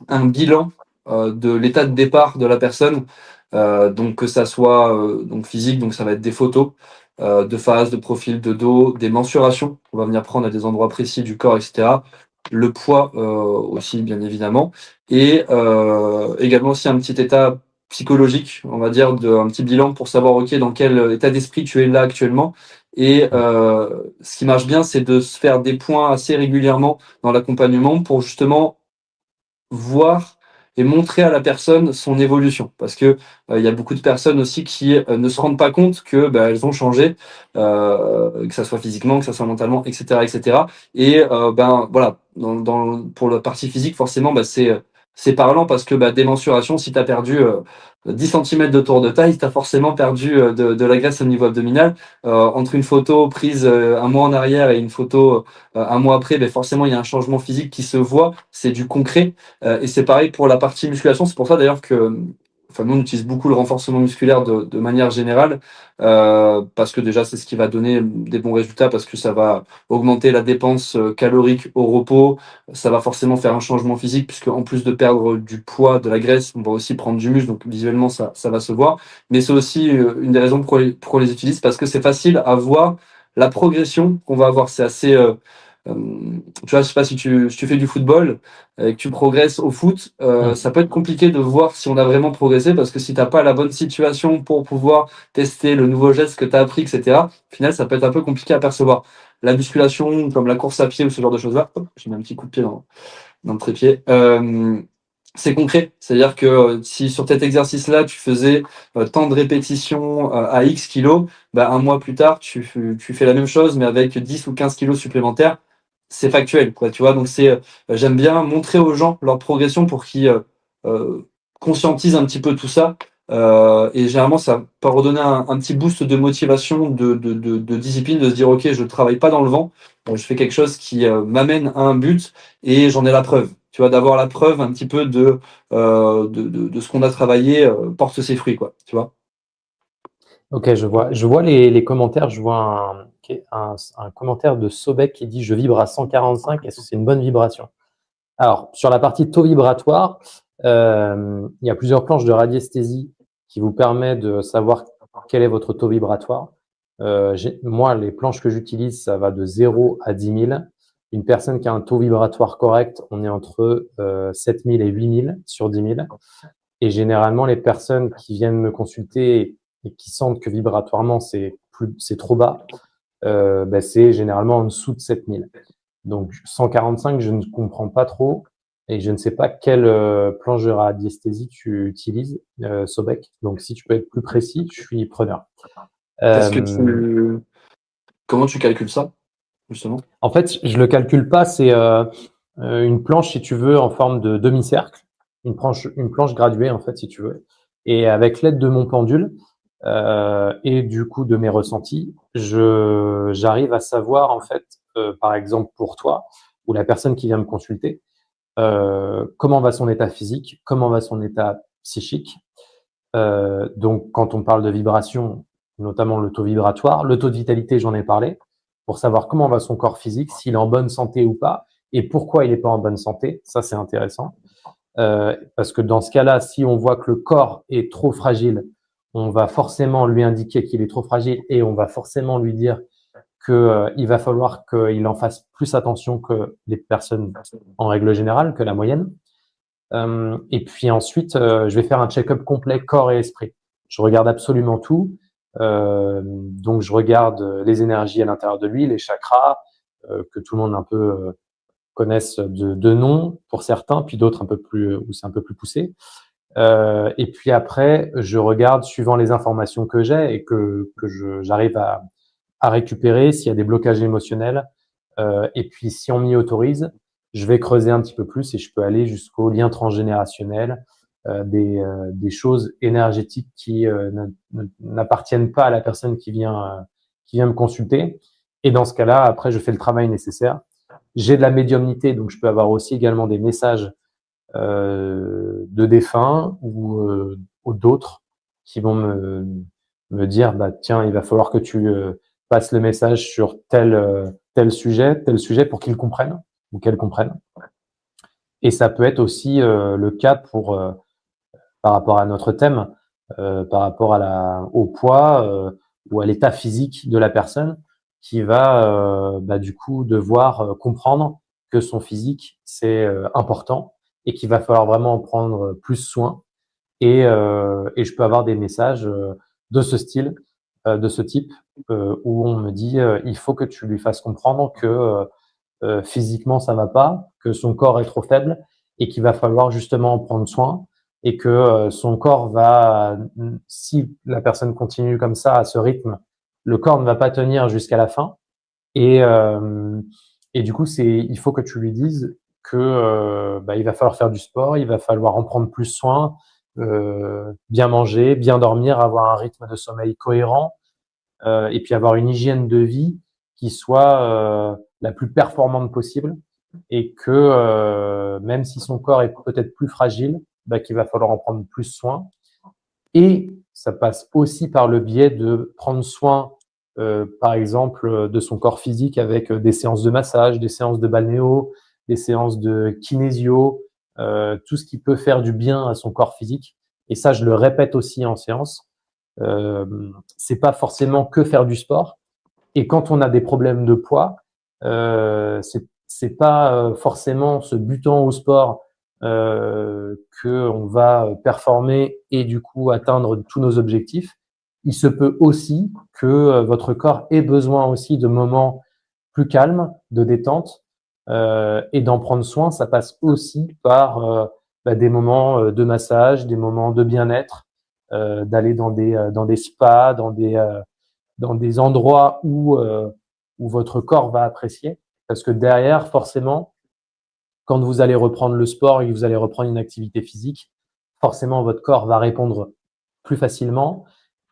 un bilan de l'état de départ de la personne, donc que ça soit donc physique, donc ça va être des photos de face, de profil, de dos, des mensurations qu'on va venir prendre à des endroits précis du corps, etc. Le poids aussi, bien évidemment, et également aussi un petit état psychologique, on va dire, un petit bilan pour savoir ok dans quel état d'esprit tu es là actuellement. Et ce qui marche bien, c'est de se faire des points assez régulièrement dans l'accompagnement pour justement voir et montrer à la personne son évolution. Parce que il y a beaucoup de personnes aussi qui ne se rendent pas compte que elles ont changé, que ça soit physiquement, que ça soit mentalement, etc., etc. Et voilà, pour la partie physique, forcément, c'est parlant parce que des mensurations, si tu as perdu 10 cm de tour de taille, tu as forcément perdu de la graisse au niveau abdominal. Entre une photo prise un mois en arrière et une photo un mois après, forcément, il y a un changement physique qui se voit, c'est du concret. Et c'est pareil pour la partie musculation. C'est pour ça d'ailleurs que enfin, nous, on utilise beaucoup le renforcement musculaire de manière générale, parce que déjà, c'est ce qui va donner des bons résultats, parce que ça va augmenter la dépense calorique au repos, ça va forcément faire un changement physique, puisque en plus de perdre du poids, de la graisse, on va aussi prendre du muscle, donc visuellement, ça va se voir. Mais c'est aussi une des raisons pour les utilise, parce que c'est facile à voir la progression qu'on va avoir. C'est assez... tu vois, je sais pas si tu fais du football et que tu progresses au foot, Hmm. ça peut être compliqué de voir si on a vraiment progressé parce que si t'as pas la bonne situation pour pouvoir tester le nouveau geste que tu as appris, etc., au final, ça peut être un peu compliqué à percevoir. La musculation, comme la course à pied ou ce genre de choses-là, hop, j'ai mis un petit coup de pied dans le trépied. C'est concret, c'est-à-dire que si sur cet exercice-là, tu faisais tant de répétitions à X kilos, un mois plus tard, tu fais la même chose, mais avec 10 ou 15 kilos supplémentaires, c'est factuel, quoi, tu vois. Donc j'aime bien montrer aux gens leur progression pour qu'ils conscientisent un petit peu tout ça. Et généralement, ça peut redonner un petit boost de motivation, de discipline, de se dire, OK, je travaille pas dans le vent, je fais quelque chose qui m'amène à un but et j'en ai la preuve. Tu vois, d'avoir la preuve un petit peu de ce qu'on a travaillé porte ses fruits, quoi, tu vois. Ok, je vois. Je vois les commentaires. Je vois un commentaire de Sobek qui dit: Je vibre à 145. Est-ce que c'est une bonne vibration? Alors, sur la partie taux vibratoire, il y a plusieurs planches de radiesthésie qui vous permettent de savoir quel est votre taux vibratoire. Moi, les planches que j'utilise, ça va de 0 à 10 000. Une personne qui a un taux vibratoire correct, on est entre 7 000 et 8 000 sur 10 000. Et généralement, les personnes qui viennent me consulter et qui sentent que vibratoirement, c'est trop bas, c'est généralement en dessous de 7 000. Donc 145, je ne comprends pas trop et je ne sais pas quelle planche de radiesthésie tu utilises, Sobek. Donc si tu peux être plus précis, je suis preneur. Parce que Euh, comment tu calcules ça, justement? En fait, je le calcule pas, c'est une planche, si tu veux, en forme de demi-cercle, une planche graduée, en fait, si tu veux. Et avec l'aide de mon pendule et du coup de mes ressentis, j'arrive à savoir, en fait, par exemple pour toi ou la personne qui vient me consulter, comment va son état physique, comment va son état psychique. Donc, quand on parle de vibration, notamment le taux vibratoire, le taux de vitalité, j'en ai parlé, pour savoir comment va son corps physique, s'il est en bonne santé ou pas, et pourquoi il n'est pas en bonne santé. Ça, c'est intéressant. Parce que dans ce cas-là, si on voit que le corps est trop fragile, on va forcément lui indiquer qu'il est trop fragile et on va forcément lui dire que, il va falloir qu'il en fasse plus attention que les personnes en règle générale, que la moyenne. Et puis ensuite, je vais faire un check-up complet corps et esprit. Je regarde absolument tout. Donc, je regarde les énergies à l'intérieur de lui, les chakras, que tout le monde un peu connaisse de nom pour certains, puis d'autres un peu plus où c'est un peu plus poussé. Et puis après, je regarde suivant les informations que j'ai et j'arrive à récupérer s'il y a des blocages émotionnels. Et puis, si on m'y autorise, je vais creuser un petit peu plus et je peux aller jusqu'au lien transgénérationnel, des choses énergétiques qui n'appartiennent pas à la personne qui vient me consulter. Et dans ce cas-là, après, je fais le travail nécessaire. J'ai de la médiumnité, donc je peux avoir aussi également des messages de défunts ou d'autres qui vont me dire, bah tiens, il va falloir que tu passes le message sur tel sujet pour qu'ils comprennent ou qu'elles comprennent. Et ça peut être aussi le cas pour par rapport à notre thème, par rapport au poids ou à l'état physique de la personne, qui va bah, du coup devoir comprendre que son physique c'est important et qu'il va falloir vraiment en prendre plus soin. Et je peux avoir des messages de ce style, de ce type, où on me dit il faut que tu lui fasses comprendre que physiquement ça va pas, que son corps est trop faible et qu'il va falloir justement en prendre soin et que son corps va, si la personne continue comme ça à ce rythme, le corps ne va pas tenir jusqu'à la fin et et du coup il faut que tu lui dises que bah, il va falloir faire du sport, il va falloir en prendre plus soin, bien manger, bien dormir, avoir un rythme de sommeil cohérent et puis avoir une hygiène de vie qui soit la plus performante possible et que même si son corps est peut-être plus fragile, bah, qu'il va falloir en prendre plus soin. Et ça passe aussi par le biais de prendre soin, par exemple, de son corps physique avec des séances de massage, des séances de balnéo, des séances de kinésio, tout ce qui peut faire du bien à son corps physique. Et ça, je le répète aussi en séance. C'est pas forcément que faire du sport. Et quand on a des problèmes de poids, c'est pas forcément se butant au sport que on va performer et du coup atteindre tous nos objectifs. Il se peut aussi que votre corps ait besoin aussi de moments plus calmes, de détente et d'en prendre soin. Ça passe aussi par bah, des moments de massage, des moments de bien-être, d'aller dans des spas, dans des endroits où votre corps va apprécier. Parce que derrière, forcément, quand vous allez reprendre le sport et que vous allez reprendre une activité physique, forcément, votre corps va répondre plus facilement.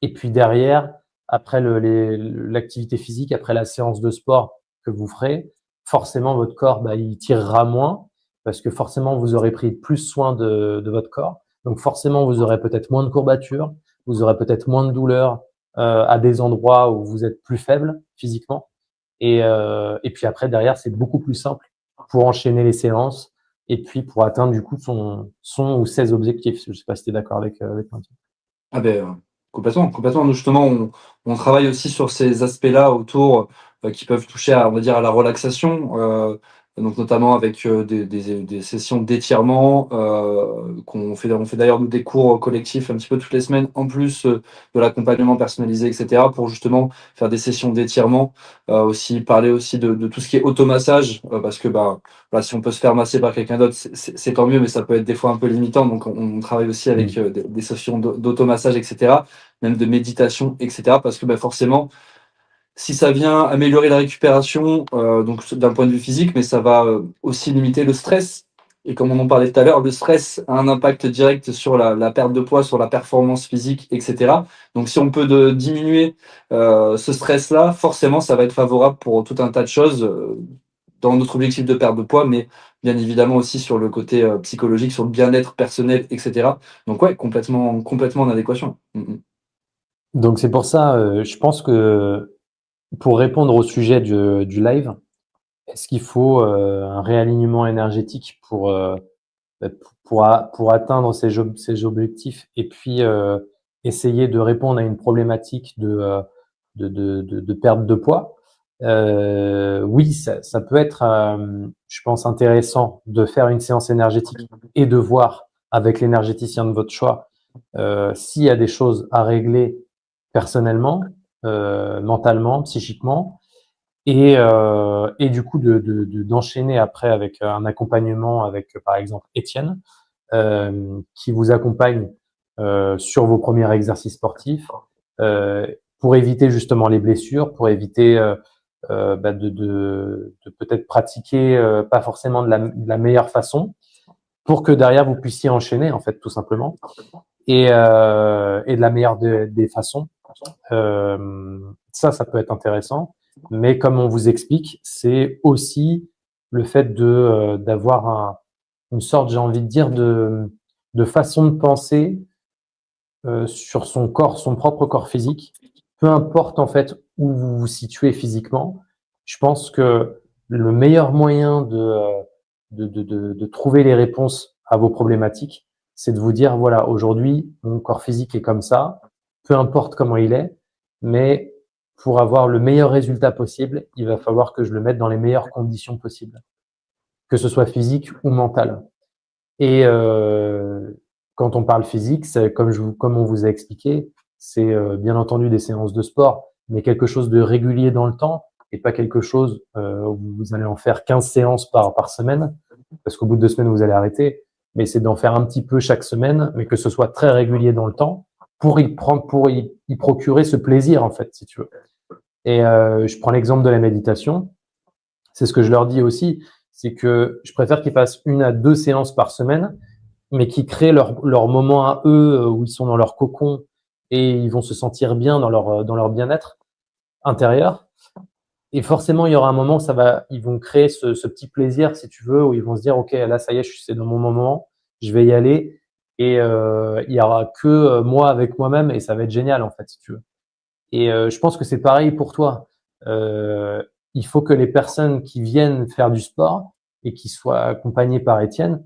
Et puis derrière, après l'activité physique, après la séance de sport que vous ferez, forcément, votre corps, bah, il tirera moins parce que forcément, vous aurez pris plus soin de votre corps. Donc forcément, vous aurez peut-être moins de courbatures, vous aurez peut-être moins de douleurs à des endroits où vous êtes plus faible physiquement. Et puis après, derrière, c'est beaucoup plus simple pour enchaîner les séances et puis pour atteindre du coup son ou ses objectifs. Je sais pas si tu es d'accord avec moi. Ah ben, complètement, complètement. Nous, justement, on travaille aussi sur ces aspects-là autour, qui peuvent toucher à, on va dire, à la relaxation, donc notamment avec, des sessions d'étirement, on fait d'ailleurs nous des cours collectifs un petit peu toutes les semaines, en plus, de l'accompagnement personnalisé et cetera, pour justement faire des sessions d'étirement, aussi parler aussi de tout ce qui est automassage, parce que, bah, voilà, si on peut se faire masser par quelqu'un d'autre, c'est tant mieux, mais ça peut être des fois un peu limitant. Donc, on travaille aussi avec Mm. des sessions d'automassage, etc., même de méditation, etc., parce que bah, forcément, si ça vient améliorer la récupération, donc d'un point de vue physique, mais ça va aussi limiter le stress. Et comme on en parlait tout à l'heure, le stress a un impact direct sur la perte de poids, sur la performance physique, etc. Donc si on peut diminuer ce stress-là, forcément, ça va être favorable pour tout un tas de choses dans notre objectif de perte de poids, mais bien évidemment aussi sur le côté psychologique, sur le bien-être personnel, etc. Donc ouais, complètement, complètement en adéquation. Donc c'est pour ça, je pense que pour répondre au sujet du live, est-ce qu'il faut un réalignement énergétique pour atteindre ces objectifs et puis essayer de répondre à une problématique de perte de poids? Oui, ça peut être, je pense, intéressant de faire une séance énergétique et de voir avec l'énergéticien de votre choix s'il y a des choses à régler personnellement, mentalement, psychiquement, et du coup d'enchaîner après avec un accompagnement avec par exemple Étienne qui vous accompagne sur vos premiers exercices sportifs pour éviter justement les blessures, pour éviter bah, de peut-être pratiquer pas forcément de la meilleure façon, pour que derrière vous puissiez enchaîner en fait tout simplement et de la meilleure des façons. Ça peut être intéressant, mais comme on vous explique, c'est aussi le fait d'avoir une sorte, j'ai envie de dire, de façon de penser sur son corps, son propre corps physique, peu importe en fait où vous vous situez physiquement. Je pense que le meilleur moyen de trouver les réponses à vos problématiques, c'est de vous dire, voilà, aujourd'hui, mon corps physique est comme ça, peu importe comment il est, mais pour avoir le meilleur résultat possible, il va falloir que je le mette dans les meilleures conditions possibles, que ce soit physique ou mental. Et quand on parle physique, comme on vous a expliqué, c'est bien entendu des séances de sport, mais quelque chose de régulier dans le temps et pas quelque chose où vous allez en faire 15 séances par semaine, parce qu'au bout de 2 semaines, vous allez arrêter. Mais c'est d'en faire un petit peu chaque semaine, mais que ce soit très régulier dans le temps pour y procurer ce plaisir, en fait, si tu veux. Et je prends l'exemple de la méditation. C'est ce que je leur dis aussi, c'est que je préfère qu'ils fassent 1 à 2 séances par semaine, mais qui créent leur moment à eux où ils sont dans leur cocon et ils vont se sentir bien dans leur bien-être intérieur. Et forcément, il y aura un moment, ils vont créer ce petit plaisir, si tu veux, où ils vont se dire, OK, là, ça y est, c'est dans mon moment, je vais y aller. Et il y aura que moi avec moi-même et ça va être génial, en fait, si tu veux. Et je pense que c'est pareil pour toi. Euh, il faut que les personnes qui viennent faire du sport et qui soient accompagnées par Étienne,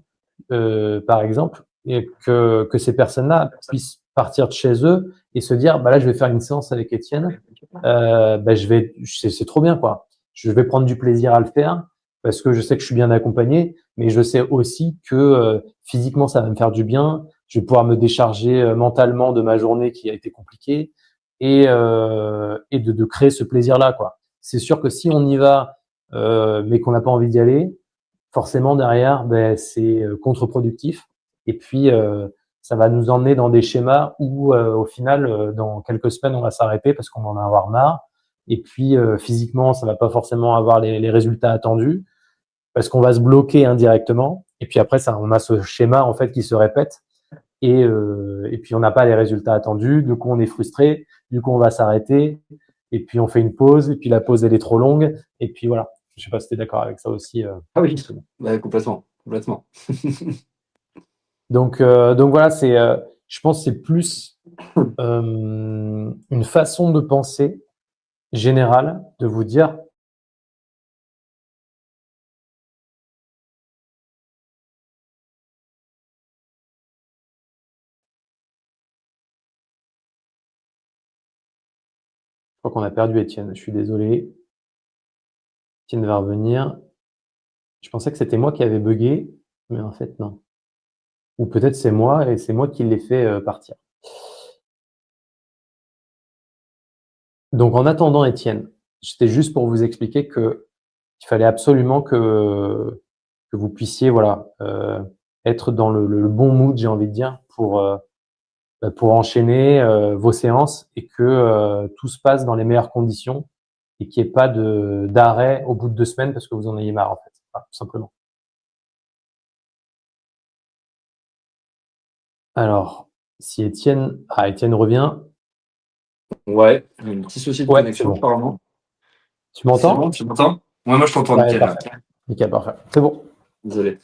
par exemple, et que ces personnes-là puissent partir de chez eux et se dire, bah là, je vais faire une séance avec Étienne. Bah, c'est trop bien, quoi. Je vais prendre du plaisir à le faire parce que je sais que je suis bien accompagné, mais je sais aussi que physiquement, ça va me faire du bien. Je vais pouvoir me décharger mentalement de ma journée qui a été compliquée et de créer ce plaisir-là, quoi. C'est sûr que si on y va, mais qu'on n'a pas envie d'y aller, forcément derrière, ben, c'est contre-productif. Et puis, ça va nous emmener dans des schémas où, au final, dans quelques semaines, on va s'arrêter parce qu'on va en avoir marre. Et puis, physiquement, ça va pas forcément avoir les résultats attendus parce qu'on va se bloquer indirectement. Et puis après, ça, on a ce schéma en fait qui se répète. Et puis on n'a pas les résultats attendus. Du coup, on est frustré. Du coup, on va s'arrêter. Et puis on fait une pause. Et puis la pause elle est trop longue. Et puis voilà. Je sais pas si tu es d'accord avec ça aussi. Ah oui, ouais, complètement, complètement. Donc voilà, je pense que c'est plus une façon de penser générale de vous dire. Je crois qu'on a perdu Étienne. Je suis désolé. Étienne va revenir. Je pensais que c'était moi qui avais bugué, mais en fait non. Ou peut-être c'est moi et c'est moi qui l'ai fait partir. Donc en attendant Étienne, c'était juste pour vous expliquer que il fallait absolument que vous puissiez voilà être dans le bon mood, j'ai envie de dire, pour enchaîner vos séances et que tout se passe dans les meilleures conditions et qu'il n'y ait pas d'arrêt au bout de 2 semaines parce que vous en ayez marre en fait, voilà, tout simplement. Alors, si Étienne revient, Ouais, un petit souci de ouais, c'est connexion, bon. apparemment. Tu C'est bon, m'entends? tu m'entends? Ouais, moi je t'entends Ouais, nickel là. parfait. Nickel, parfait. C'est bon. Désolé.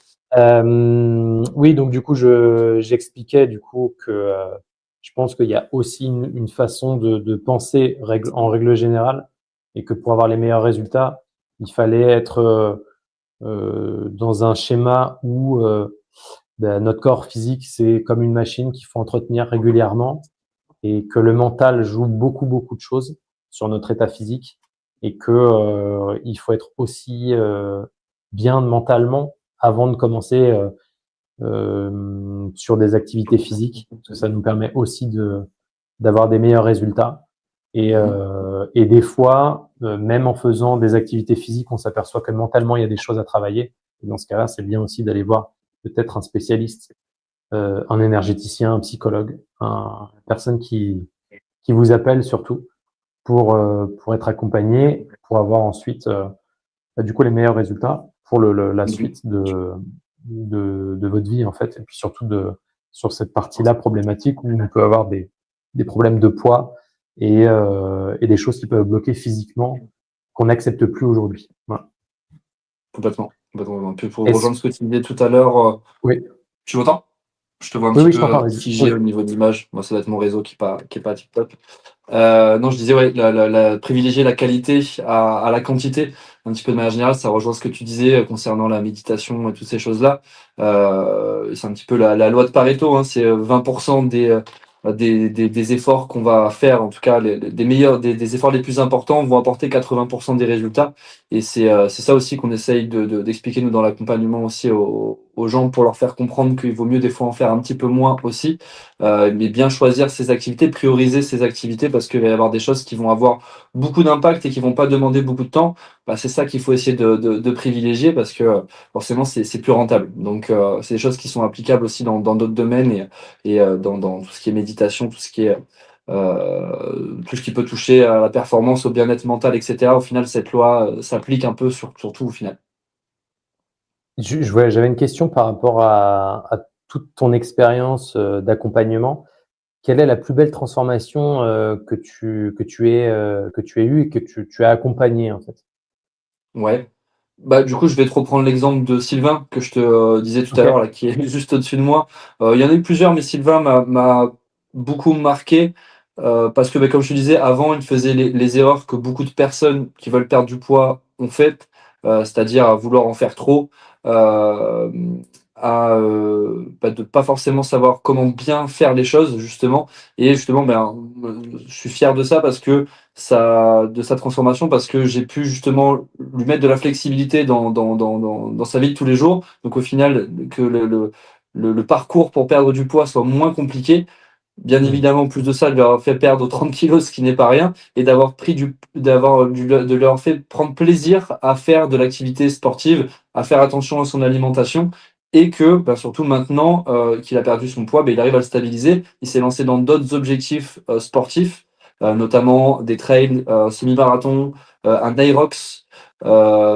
Oui, donc du coup, j'expliquais du coup que je pense qu'il y a aussi une façon de penser en règle générale et que pour avoir les meilleurs résultats, il fallait être dans un schéma où ben, notre corps physique, c'est comme une machine qu'il faut entretenir régulièrement et que le mental joue beaucoup, beaucoup de choses sur notre état physique et que il faut être aussi bien mentalement avant de commencer sur des activités physiques, parce que ça nous permet aussi d'avoir des meilleurs résultats. Et des fois, même en faisant des activités physiques, on s'aperçoit que mentalement, il y a des choses à travailler. Et dans ce cas-là, c'est bien aussi d'aller voir peut-être un spécialiste, un énergéticien, un psychologue, une personne qui vous appelle surtout pour être accompagné, pour avoir ensuite du coup les meilleurs résultats pour la Mhm. suite de votre vie en fait, et puis surtout sur cette partie-là problématique où on peut avoir des problèmes de poids et des choses qui peuvent bloquer physiquement qu'on n'accepte plus aujourd'hui. Voilà. Complètement, complètement. Puis pour Est-ce, rejoindre ce que tu disais tout à l'heure, oui, tu m'entends? Je te vois un Oui, petit oui, je peu t'entends, vas-y. figé Oui. au niveau de l'image. Moi, ça doit être mon réseau qui est pas tip top. Non, je disais, ouais, privilégier la qualité à la quantité, un petit peu de manière générale, ça rejoint ce que tu disais concernant la méditation et toutes ces choses-là. C'est un petit peu la loi de Pareto, hein, c'est 20% des efforts qu'on va faire, en tout cas des meilleurs, des efforts les plus importants vont apporter 80% des résultats. Et c'est ça aussi qu'on essaye d'expliquer nous dans l'accompagnement aussi aux gens pour leur faire comprendre qu'il vaut mieux des fois en faire un petit peu moins aussi, mais bien choisir ses activités, prioriser ses activités parce qu'il va y avoir des choses qui vont avoir beaucoup d'impact et qui vont pas demander beaucoup de temps. Bah, c'est ça qu'il faut essayer de privilégier parce que forcément c'est plus rentable. Donc c'est des choses qui sont applicables aussi dans d'autres domaines et dans tout ce qui est méditation, tout ce qui peut toucher à la performance, au bien-être mental, etc. Au final, cette loi s'applique un peu sur tout au final. J'avais une question par rapport à toute ton expérience d'accompagnement. Quelle est la plus belle transformation que tu aies eue et que tu as accompagnée en fait? Ouais. Bah, du coup, je vais te reprendre l'exemple de Sylvain que je te disais tout à Ok. l'heure, là, qui est juste au-dessus de moi. Il y en a eu plusieurs, mais Sylvain m'a beaucoup marqué parce que, bah, comme je te disais, avant, il faisait les erreurs que beaucoup de personnes qui veulent perdre du poids ont faites, c'est-à-dire à vouloir en faire trop, euh, de pas forcément savoir comment bien faire les choses, justement. Et justement, ben, je suis fier de ça parce que de sa transformation parce que j'ai pu justement lui mettre de la flexibilité dans sa vie de tous les jours. Donc au final, que le parcours pour perdre du poids soit moins compliqué. Bien Hmm. évidemment, en plus de ça, de leur fait perdre 30 kilos, ce qui n'est pas rien, et de leur fait prendre plaisir à faire de l'activité sportive, à faire attention à son alimentation, et que, bah, surtout maintenant qu'il a perdu son poids, bah, il arrive à le stabiliser. Il s'est lancé dans d'autres objectifs sportifs, notamment des trails, semi-marathon, un Nyrox. Ouais.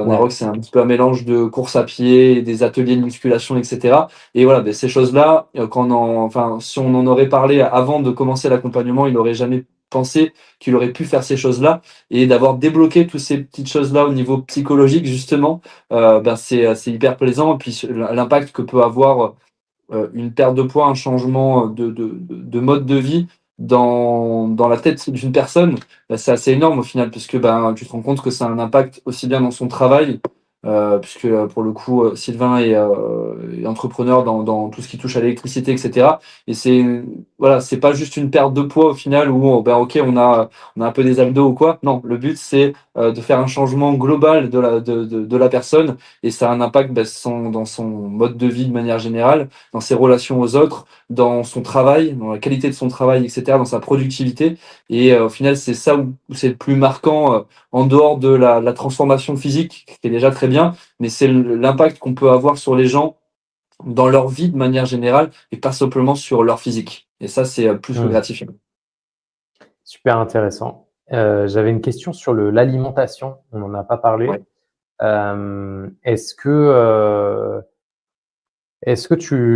Nyrox, c'est un petit peu un mélange de course à pied, des ateliers de musculation, etc. Et voilà, ben, ces choses-là, enfin, si on en aurait parlé avant de commencer l'accompagnement, il n'aurait jamais pensé qu'il aurait pu faire ces choses-là et d'avoir débloqué toutes ces petites choses-là au niveau psychologique, justement, ben c'est hyper plaisant. Et puis l'impact que peut avoir une perte de poids, un changement de mode de vie dans la tête d'une personne, ben, c'est assez énorme au final, puisque ben, tu te rends compte que ça a un impact aussi bien dans son travail, puisque pour le coup, Sylvain est entrepreneur dans tout ce qui touche à l'électricité, etc. Et voilà, c'est pas juste une perte de poids au final où ben, ok, on a un peu des abdos ou quoi. Non, le but c'est de faire un changement global de la personne et ça a un impact ben, dans son mode de vie de manière générale, dans ses relations aux autres, dans son travail, dans la qualité de son travail, etc., dans sa productivité. Et au final, c'est ça où c'est le plus marquant, en dehors de la transformation physique, qui est déjà très bien, mais c'est l'impact qu'on peut avoir sur les gens dans leur vie de manière générale, et pas simplement sur leur physique. Et ça, c'est plus que Hmm. gratifiant. Super intéressant. J'avais une question sur l'alimentation. On n'en a pas parlé. Ouais. Est-ce que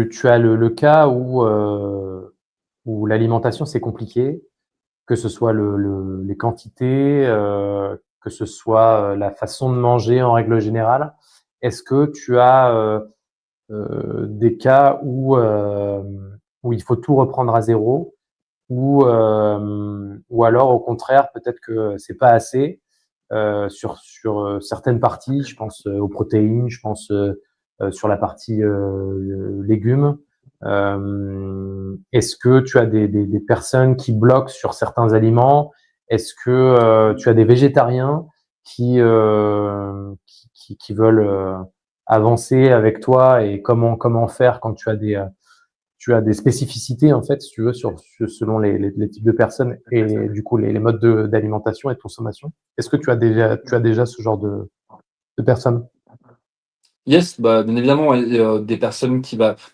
tu as le cas où l'alimentation c'est compliqué, que ce soit les quantités, que ce soit la façon de manger en règle générale? Est-ce que tu as des cas où il faut tout reprendre à zéro ou alors au contraire peut-être que c'est pas assez sur certaines parties, je pense aux protéines, je pense sur la partie légumes. Est-ce que tu as des personnes qui bloquent sur certains aliments? Est-ce que tu as des végétariens qui veulent avancer avec toi et comment faire quand tu as des spécificités en fait, si tu veux, selon les types de personnes et du coup les modes d'alimentation et de consommation. Est-ce que tu as déjà ce genre de personnes? Yes, bah, bien évidemment, ouais, et, des personnes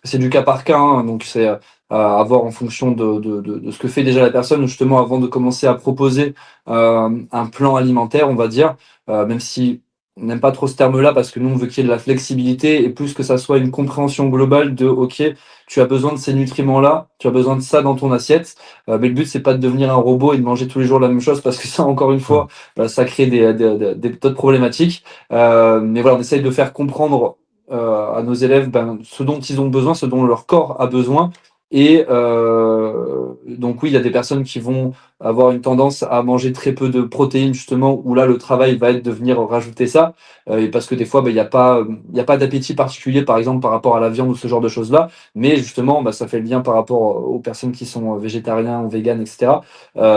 c'est du cas par cas, hein, donc c'est à voir en fonction de ce que fait déjà la personne, justement, avant de commencer à proposer un plan alimentaire, on va dire, même si on n'aime pas trop ce terme-là, parce que nous, on veut qu'il y ait de la flexibilité, et plus que ça soit une compréhension globale de, OK, tu as besoin de ces nutriments-là, tu as besoin de ça dans ton assiette, mais le but, c'est pas de devenir un robot et de manger tous les jours la même chose, parce que ça, encore une Mmh. fois, ça crée d'autres problématiques. Mais voilà, on essaye de faire comprendre à nos élèves ce dont ils ont besoin, ce dont leur corps a besoin. Et donc oui, il y a des personnes qui vont avoir une tendance à manger très peu de protéines, justement, où là, le travail va être de venir rajouter ça. Et parce que des fois, il y a pas d'appétit particulier, par exemple, par rapport à la viande ou ce genre de choses-là. Mais justement, ça fait le lien par rapport aux personnes qui sont végétariens ou véganes, etc.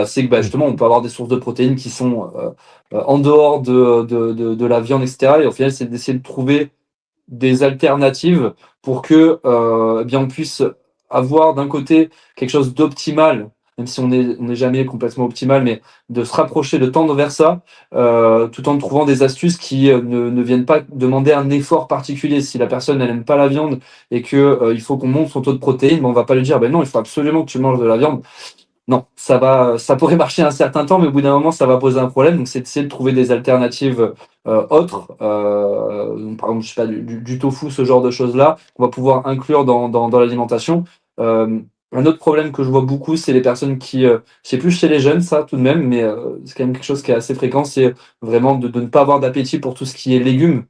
C'est que justement, on peut avoir des sources de protéines qui sont en dehors de la viande, etc. Et au final, c'est d'essayer de trouver des alternatives pour que eh bien on puisse avoir d'un côté quelque chose d'optimal, même si on n'est jamais complètement optimal, mais de se rapprocher, de tendre vers ça, tout en trouvant des astuces qui ne viennent pas demander un effort particulier. Si la personne elle aime pas la viande et que il faut qu'on monte son taux de protéines, on va pas lui dire ben non, il faut absolument que tu manges de la viande. Non, ça pourrait marcher un certain temps, mais au bout d'un moment, ça va poser un problème. Donc, c'est d'essayer de trouver des alternatives autres. Donc, par exemple, je sais pas, du tofu, ce genre de choses-là, qu'on va pouvoir inclure dans l'alimentation. Un autre problème que je vois beaucoup, c'est les personnes qui, c'est plus chez les jeunes, ça, tout de même, mais c'est quand même quelque chose qui est assez fréquent, c'est vraiment de ne pas avoir d'appétit pour tout ce qui est légumes.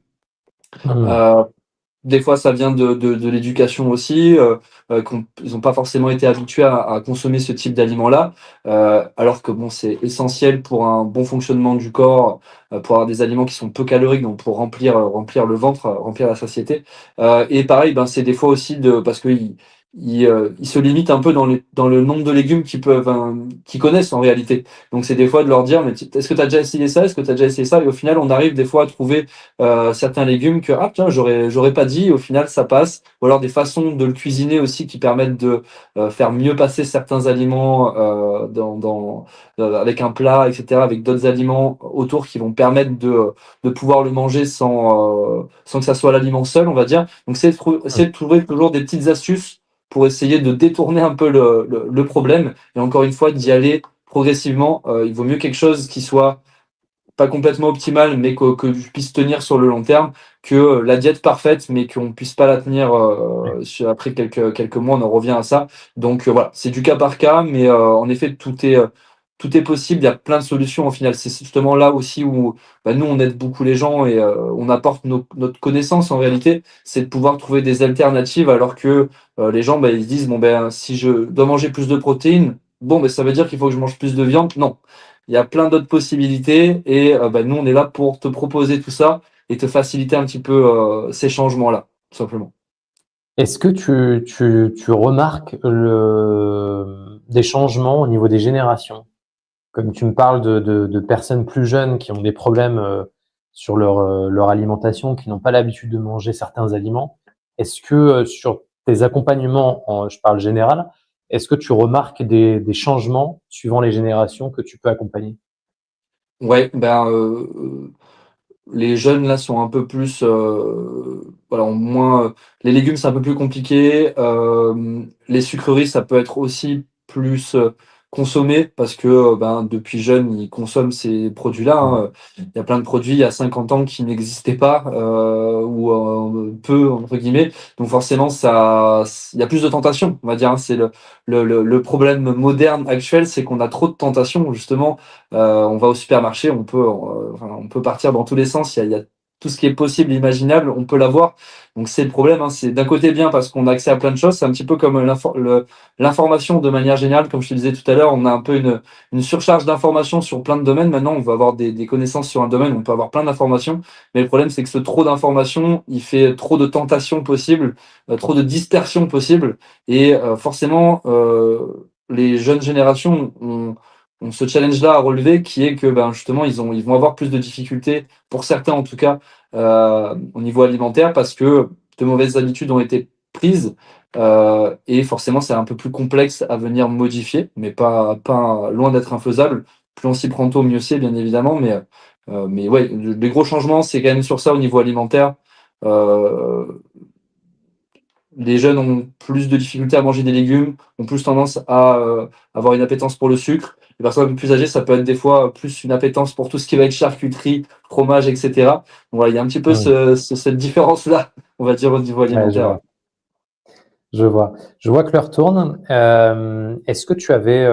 Mmh. Euh, des fois, ça vient de l'éducation aussi, ils n'ont pas forcément été habitués à consommer ce type d'aliments-là, alors que bon, c'est essentiel pour un bon fonctionnement du corps, pour avoir des aliments qui sont peu caloriques, donc pour remplir le ventre, remplir la satiété. Et pareil, c'est des fois aussi parce que ils se limitent un peu dans le nombre de légumes qu'ils connaissent en réalité. Donc c'est des fois de leur dire, mais est-ce que tu as déjà essayé ça? Est-ce que tu as déjà essayé ça? Et au final, on arrive des fois à trouver certains légumes que tiens j'aurais pas dit, au final ça passe, ou alors des façons de le cuisiner aussi qui permettent de faire mieux passer certains aliments avec un plat, etc., avec d'autres aliments autour qui vont permettre de pouvoir le manger sans que ça soit l'aliment seul, on va dire. Donc essayer de trouver toujours des petites astuces pour essayer de détourner un peu le problème, et encore une fois d'y aller progressivement. Il vaut mieux quelque chose qui soit pas complètement optimale, mais que je puisse tenir sur le long terme, que la diète parfaite, mais qu'on puisse pas la tenir après quelques mois, on en revient à ça. Donc voilà, c'est du cas par cas, mais en effet, tout est possible, il y a plein de solutions au final. C'est justement là aussi où nous, on aide beaucoup les gens et on apporte notre connaissance en réalité, c'est de pouvoir trouver des alternatives alors que les gens, ils se disent, bon si je dois manger plus de protéines, bon ça veut dire qu'il faut que je mange plus de viande. Non, il y a plein d'autres possibilités et nous, on est là pour te proposer tout ça et te faciliter un petit peu ces changements-là, tout simplement. Est-ce que tu remarques des changements au niveau des générations? Comme tu me parles de personnes plus jeunes qui ont des problèmes sur leur alimentation, qui n'ont pas l'habitude de manger certains aliments, est-ce que sur tes accompagnements, je parle général, est-ce que tu remarques des changements suivant les générations que tu peux accompagner? Ouais, les jeunes là sont un peu plus, voilà, ont moins. Les légumes c'est un peu plus compliqué. Les sucreries ça peut être aussi plus consommé parce que depuis jeune ils consomment ces produits-là, Mmh. hein. Il y a plein de produits il y a 50 ans qui n'existaient pas ou peu entre guillemets. Donc forcément il y a plus de tentations, on va dire, hein. C'est le problème moderne actuel, c'est qu'on a trop de tentations justement. On va au supermarché, on peut partir dans tous les sens. Il y a tout ce qui est possible, imaginable, on peut l'avoir. Donc c'est le problème, hein. C'est d'un côté bien parce qu'on a accès à plein de choses. C'est un petit peu comme l'information de manière générale, comme je te disais tout à l'heure, on a un peu une surcharge d'informations sur plein de domaines. Maintenant, on va avoir des connaissances sur un domaine, on peut avoir plein d'informations. Mais le problème, c'est que ce trop d'informations, il fait trop de tentations possibles, trop de dispersion possible. Et forcément, les jeunes générations ont ce challenge-là à relever qui est que justement ils vont avoir plus de difficultés, pour certains en tout cas, au niveau alimentaire parce que de mauvaises habitudes ont été prises et forcément c'est un peu plus complexe à venir modifier, mais pas loin d'être infaisable. Plus on s'y prend tôt, mieux c'est bien évidemment, mais ouais, les gros changements c'est quand même sur ça au niveau alimentaire. Euh, les jeunes ont plus de difficultés à manger des légumes, ont plus tendance à avoir une appétence pour le sucre. Les personnes un peu plus âgées, ça peut être des fois plus une appétence pour tout ce qui va être charcuterie, fromage, etc. Donc voilà, il y a un petit peu Mmh. cette différence-là, on va dire, au niveau Ouais, je alimentaire. vois. Je vois. Je vois que l'heure tourne. Est-ce que tu avais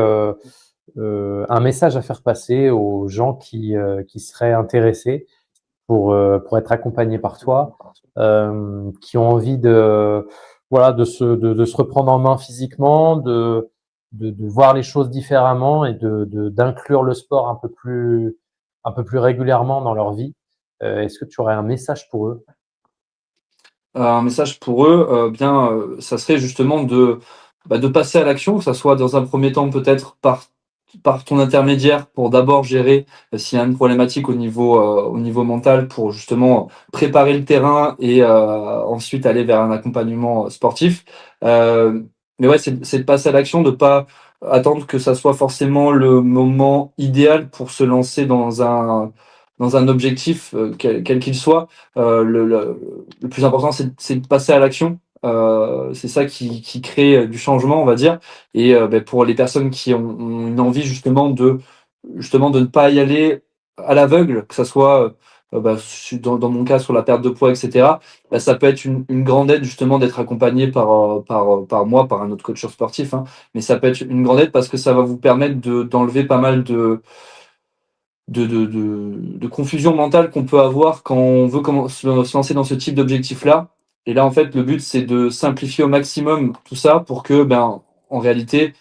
un message à faire passer aux gens qui seraient intéressés pour être accompagnés par toi, qui ont envie voilà, de se reprendre en main physiquement, de voir les choses différemment et d'inclure le sport un peu plus régulièrement dans leur vie. Est-ce que tu aurais un message pour eux? Un message pour eux, ça serait justement de passer à l'action, que ça soit dans un premier temps peut-être par ton intermédiaire pour d'abord gérer s'il y a une problématique au niveau mental pour justement préparer le terrain et ensuite aller vers un accompagnement sportif. Euh, mais ouais, c'est de passer à l'action, de pas attendre que ça soit forcément le moment idéal pour se lancer dans un objectif, quel qu'il soit. Le plus important, c'est de passer à l'action. C'est ça qui crée du changement, on va dire. Et pour les personnes qui ont une envie justement de ne pas y aller à l'aveugle, que ça soit dans mon cas sur la perte de poids, etc. Ça peut être une grande aide justement d'être accompagné par moi, par un autre coach sportif. Hein. Mais ça peut être une grande aide parce que ça va vous permettre d'enlever pas mal de confusion mentale qu'on peut avoir quand on veut se lancer dans ce type d'objectif-là. Et là, en fait, le but, c'est de simplifier au maximum tout ça pour que, en réalité,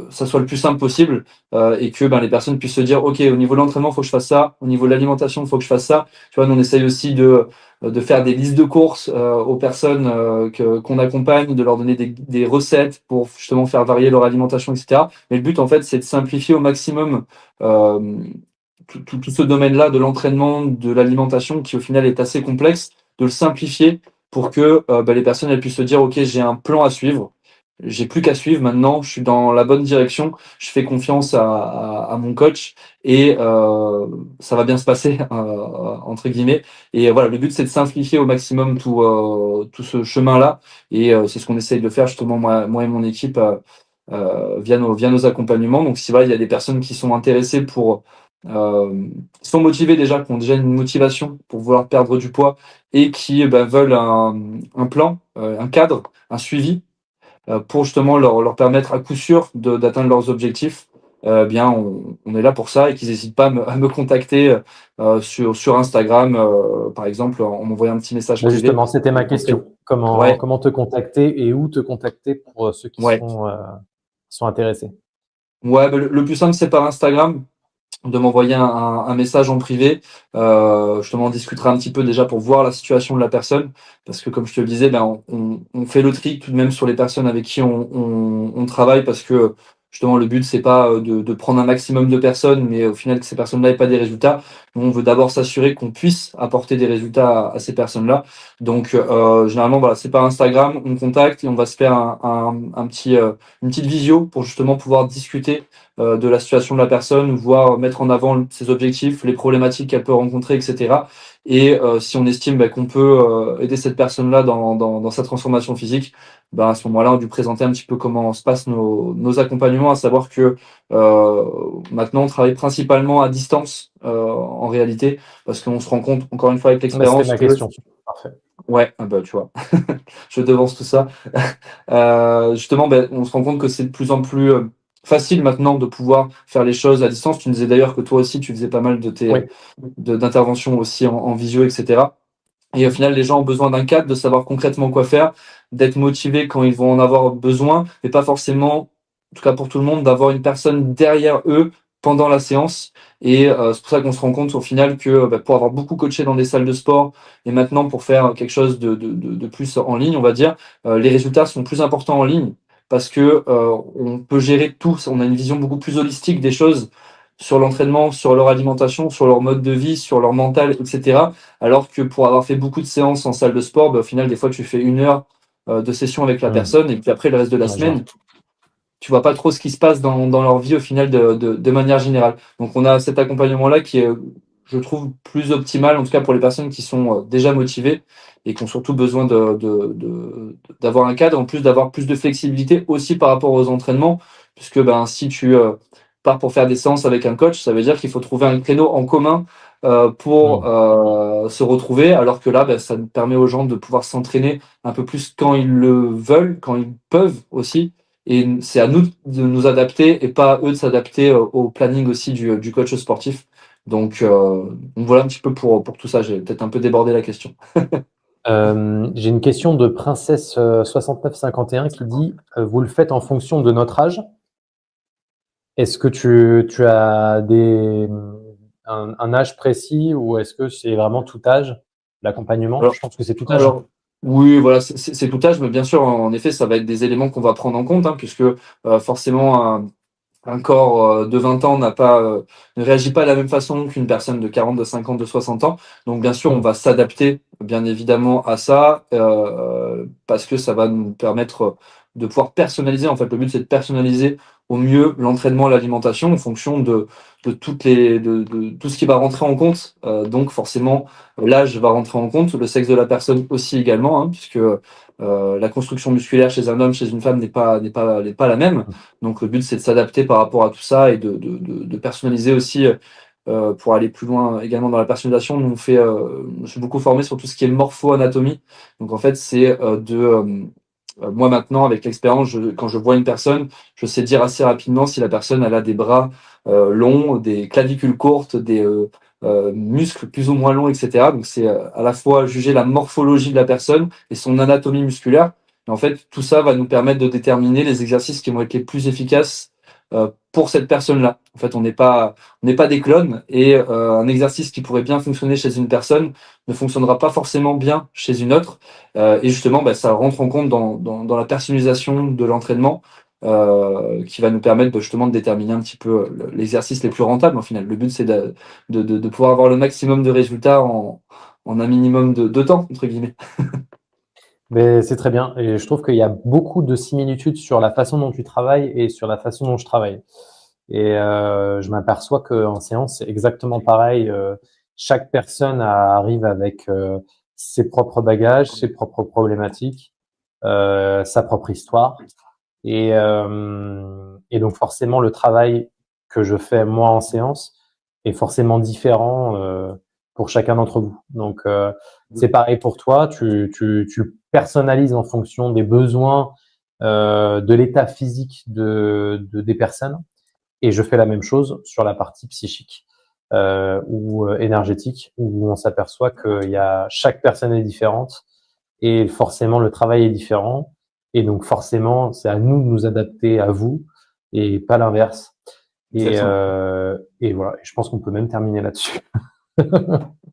ça soit le plus simple possible et que les personnes puissent se dire, OK, au niveau de l'entraînement, il faut que je fasse ça. Au niveau de l'alimentation, il faut que je fasse ça. Tu vois, nous, on essaye aussi de faire des listes de courses aux personnes qu'on accompagne, de leur donner des recettes pour justement faire varier leur alimentation, etc. Mais le but, en fait, c'est de simplifier au maximum euh, tout ce domaine-là de l'entraînement, de l'alimentation, qui au final est assez complexe, de le simplifier pour que les personnes elles puissent se dire, OK, j'ai un plan à suivre, j'ai plus qu'à suivre maintenant, je suis dans la bonne direction, je fais confiance à mon coach et ça va bien se passer, entre guillemets. Et voilà, le but c'est de simplifier au maximum tout ce chemin-là et c'est ce qu'on essaye de faire justement moi et mon équipe via nos accompagnements. Donc si voilà, il y a des personnes qui sont intéressées qui sont motivés déjà, qui ont déjà une motivation pour vouloir perdre du poids et qui veulent un plan, un cadre, un suivi pour justement leur permettre à coup sûr d'atteindre leurs objectifs. On est là pour ça et qu'ils n'hésitent pas à me contacter sur Instagram, par exemple, en m'envoyant un petit message privé. Justement, c'était ma question. Ouais, Comment te contacter et où te contacter pour ceux ouais. qui sont intéressés? Ouais, le plus simple, c'est par Instagram. De m'envoyer un message en privé. Justement, on discutera un petit peu déjà pour voir la situation de la personne. Parce que comme je te le disais, on fait le tri tout de même sur les personnes avec qui on travaille parce que justement le but c'est pas de prendre un maximum de personnes, mais au final que ces personnes-là n'aient pas des résultats. Nous, on veut d'abord s'assurer qu'on puisse apporter des résultats à ces personnes-là. Donc généralement voilà, c'est par Instagram, on contacte et on va se faire une petite visio pour justement pouvoir discuter de la situation de la personne, voir mettre en avant ses objectifs, les problématiques qu'elle peut rencontrer, etc. Et si on estime qu'on peut aider cette personne-là dans sa transformation physique, à ce moment-là, on lui présenter un petit peu comment se passent nos accompagnements, à savoir que euh, maintenant, on travaille principalement à distance en réalité, parce qu'on se rend compte, encore une fois, avec C'était l'expérience, ma que question. Parfait. ouais, tu vois, je devance tout ça. Justement, on se rend compte que c'est de plus en plus facile maintenant de pouvoir faire les choses à distance. Tu me disais d'ailleurs que toi aussi, tu faisais pas mal Oui. d'interventions aussi en visio, etc. Et au final, les gens ont besoin d'un cadre, de savoir concrètement quoi faire, d'être motivés quand ils vont en avoir besoin, mais pas forcément, en tout cas pour tout le monde, d'avoir une personne derrière eux pendant la séance. Et c'est pour ça qu'on se rend compte au final que pour avoir beaucoup coaché dans des salles de sport et maintenant pour faire quelque chose de plus en ligne, on va dire, les résultats sont plus importants en ligne parce que on peut gérer tout, on a une vision beaucoup plus holistique des choses sur l'entraînement, sur leur alimentation, sur leur mode de vie, sur leur mental, etc. Alors que pour avoir fait beaucoup de séances en salle de sport, au final, des fois, tu fais 1 heure de session avec la Mmh. personne et puis après, le reste de la Ouais, je vois. semaine, tu vois pas trop ce qui se passe dans leur vie au final de manière générale. Donc, on a cet accompagnement-là qui est, je trouve, plus optimal, en tout cas pour les personnes qui sont déjà motivées et qui ont surtout besoin d'avoir un cadre, en plus d'avoir plus de flexibilité aussi par rapport aux entraînements, puisque si tu pars pour faire des séances avec un coach, ça veut dire qu'il faut trouver un créneau en commun pour Mmh. se retrouver, alors que là, ça permet aux gens de pouvoir s'entraîner un peu plus quand ils le veulent, quand ils peuvent aussi. Et c'est à nous de nous adapter et pas à eux de s'adapter au planning aussi du coach sportif. Donc voilà un petit peu pour tout ça. J'ai peut-être un peu débordé la question. J'ai une question de Princesse 6951 qui dit vous le faites en fonction de notre âge. Est-ce que tu as un âge précis ou est-ce que c'est vraiment tout âge, l'accompagnement? Alors, Je pense que c'est tout âge. alors, oui, voilà, c'est tout âge, mais bien sûr, en effet, ça va être des éléments qu'on va prendre en compte, hein, puisque forcément, un corps de 20 ans ne réagit pas de la même façon qu'une personne de 40, de 50, de 60 ans. Donc, bien sûr, on Mm. va s'adapter, bien évidemment, à ça, parce que ça va nous permettre de pouvoir personnaliser. En fait, le but, c'est de personnaliser au mieux l'entraînement, l'alimentation en fonction de tout ce qui va rentrer en compte. Donc, forcément, l'âge va rentrer en compte, le sexe de la personne aussi également, hein, puisque la construction musculaire chez un homme, chez une femme n'est pas la même. Donc le but, c'est de s'adapter par rapport à tout ça et de personnaliser aussi pour aller plus loin également dans la personnalisation. Nous, je suis beaucoup formé sur tout ce qui est morpho-anatomie. Donc en fait, c'est moi maintenant, avec l'expérience, quand je vois une personne, je sais dire assez rapidement si la personne elle a des bras longs, des clavicules courtes, des muscles plus ou moins longs, etc. Donc c'est à la fois juger la morphologie de la personne et son anatomie musculaire. Et en fait, tout ça va nous permettre de déterminer les exercices qui vont être les plus efficaces pour cette personne-là. En fait, on n'est pas des clones et un exercice qui pourrait bien fonctionner chez une personne ne fonctionnera pas forcément bien chez une autre. Et justement, bah, ça rentre en compte dans la personnalisation de l'entraînement qui va nous permettre justement de déterminer un petit peu l'exercice les plus rentables. Au final, le but, c'est de pouvoir avoir le maximum de résultats en un minimum de temps, entre guillemets. Mais c'est très bien. Et je trouve qu'il y a beaucoup de similitudes sur la façon dont tu travailles et sur la façon dont je travaille. Et je m'aperçois qu'en séance, c'est exactement pareil. Chaque personne arrive avec ses propres bagages, ses propres problématiques, sa propre histoire. Et donc forcément, le travail que je fais moi en séance est forcément différent pour chacun d'entre vous. Donc c'est pareil pour toi, tu personnalises en fonction des besoins, de l'état physique des personnes. Et je fais la même chose sur la partie psychique ou énergétique, où on s'aperçoit qu'il y a chaque personne est différente et forcément le travail est différent. Et donc forcément, c'est à nous de nous adapter à vous et pas l'inverse. Exactement. Et voilà, et je pense qu'on peut même terminer là-dessus.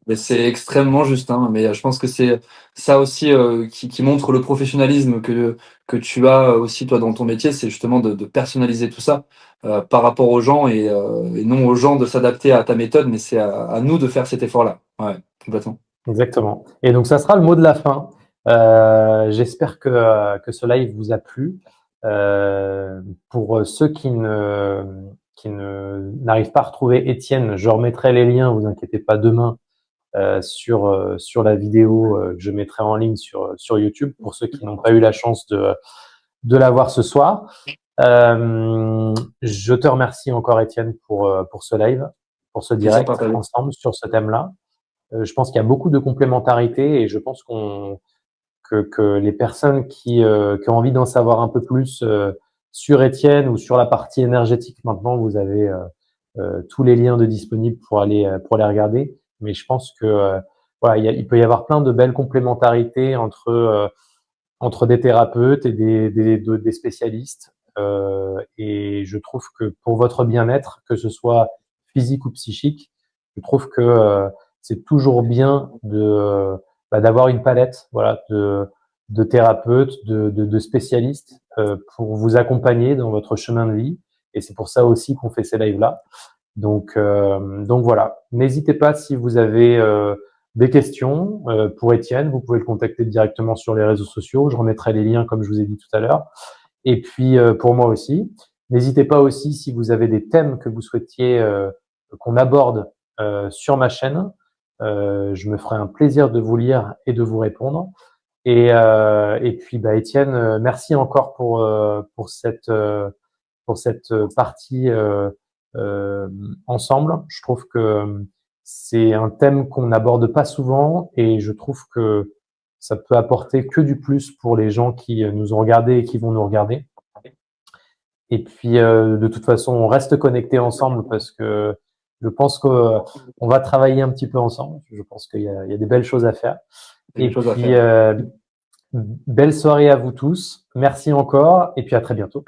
Mais c'est extrêmement juste, hein, mais je pense que c'est ça aussi qui montre le professionnalisme que tu as aussi toi dans ton métier, c'est justement de personnaliser tout ça par rapport aux gens et non aux gens de s'adapter à ta méthode, mais c'est à nous de faire cet effort-là. Ouais, complètement. Exactement. Et donc, ça sera le mot de la fin. J'espère que ce live vous a plu. Pour ceux n'arrivent pas à retrouver Étienne, je remettrai les liens, vous inquiétez pas, demain sur la vidéo que je mettrai en ligne sur YouTube pour ceux qui n'ont pas eu la chance de la voir ce soir. Je te remercie encore, Étienne, pour ce live, pour ce Plaisir direct partagé. ensemble sur ce thème-là. Je pense qu'il y a beaucoup de complémentarité et je pense que les personnes qui ont envie d'en savoir un peu plus sur Étienne ou sur la partie énergétique, maintenant, vous avez tous les liens de disponibles pour aller regarder. Mais je pense que voilà, il peut y avoir plein de belles complémentarités entre des thérapeutes et des spécialistes. Et je trouve que pour votre bien-être, que ce soit physique ou psychique, je trouve que c'est toujours bien d'avoir une palette, voilà, de thérapeutes, de spécialistes pour vous accompagner dans votre chemin de vie. Et c'est pour ça aussi qu'on fait ces lives-là. Donc voilà. N'hésitez pas si vous avez des questions pour Étienne, vous pouvez le contacter directement sur les réseaux sociaux. Je remettrai les liens comme je vous ai dit tout à l'heure. Et puis pour moi aussi, n'hésitez pas aussi si vous avez des thèmes que vous souhaitiez qu'on aborde sur ma chaîne. Je me ferai un plaisir de vous lire et de vous répondre. Et puis bah, Étienne, merci encore pour cette partie ensemble. Je trouve que c'est un thème qu'on n'aborde pas souvent et je trouve que ça peut apporter que du plus pour les gens qui nous ont regardés et qui vont nous regarder. Et puis, de toute façon, on reste connectés ensemble parce que je pense qu'on va travailler un petit peu ensemble. Je pense qu'il y a des belles choses à faire. Il y a Et quelque chose à puis, faire. belle soirée à vous tous. Merci encore et puis à très bientôt.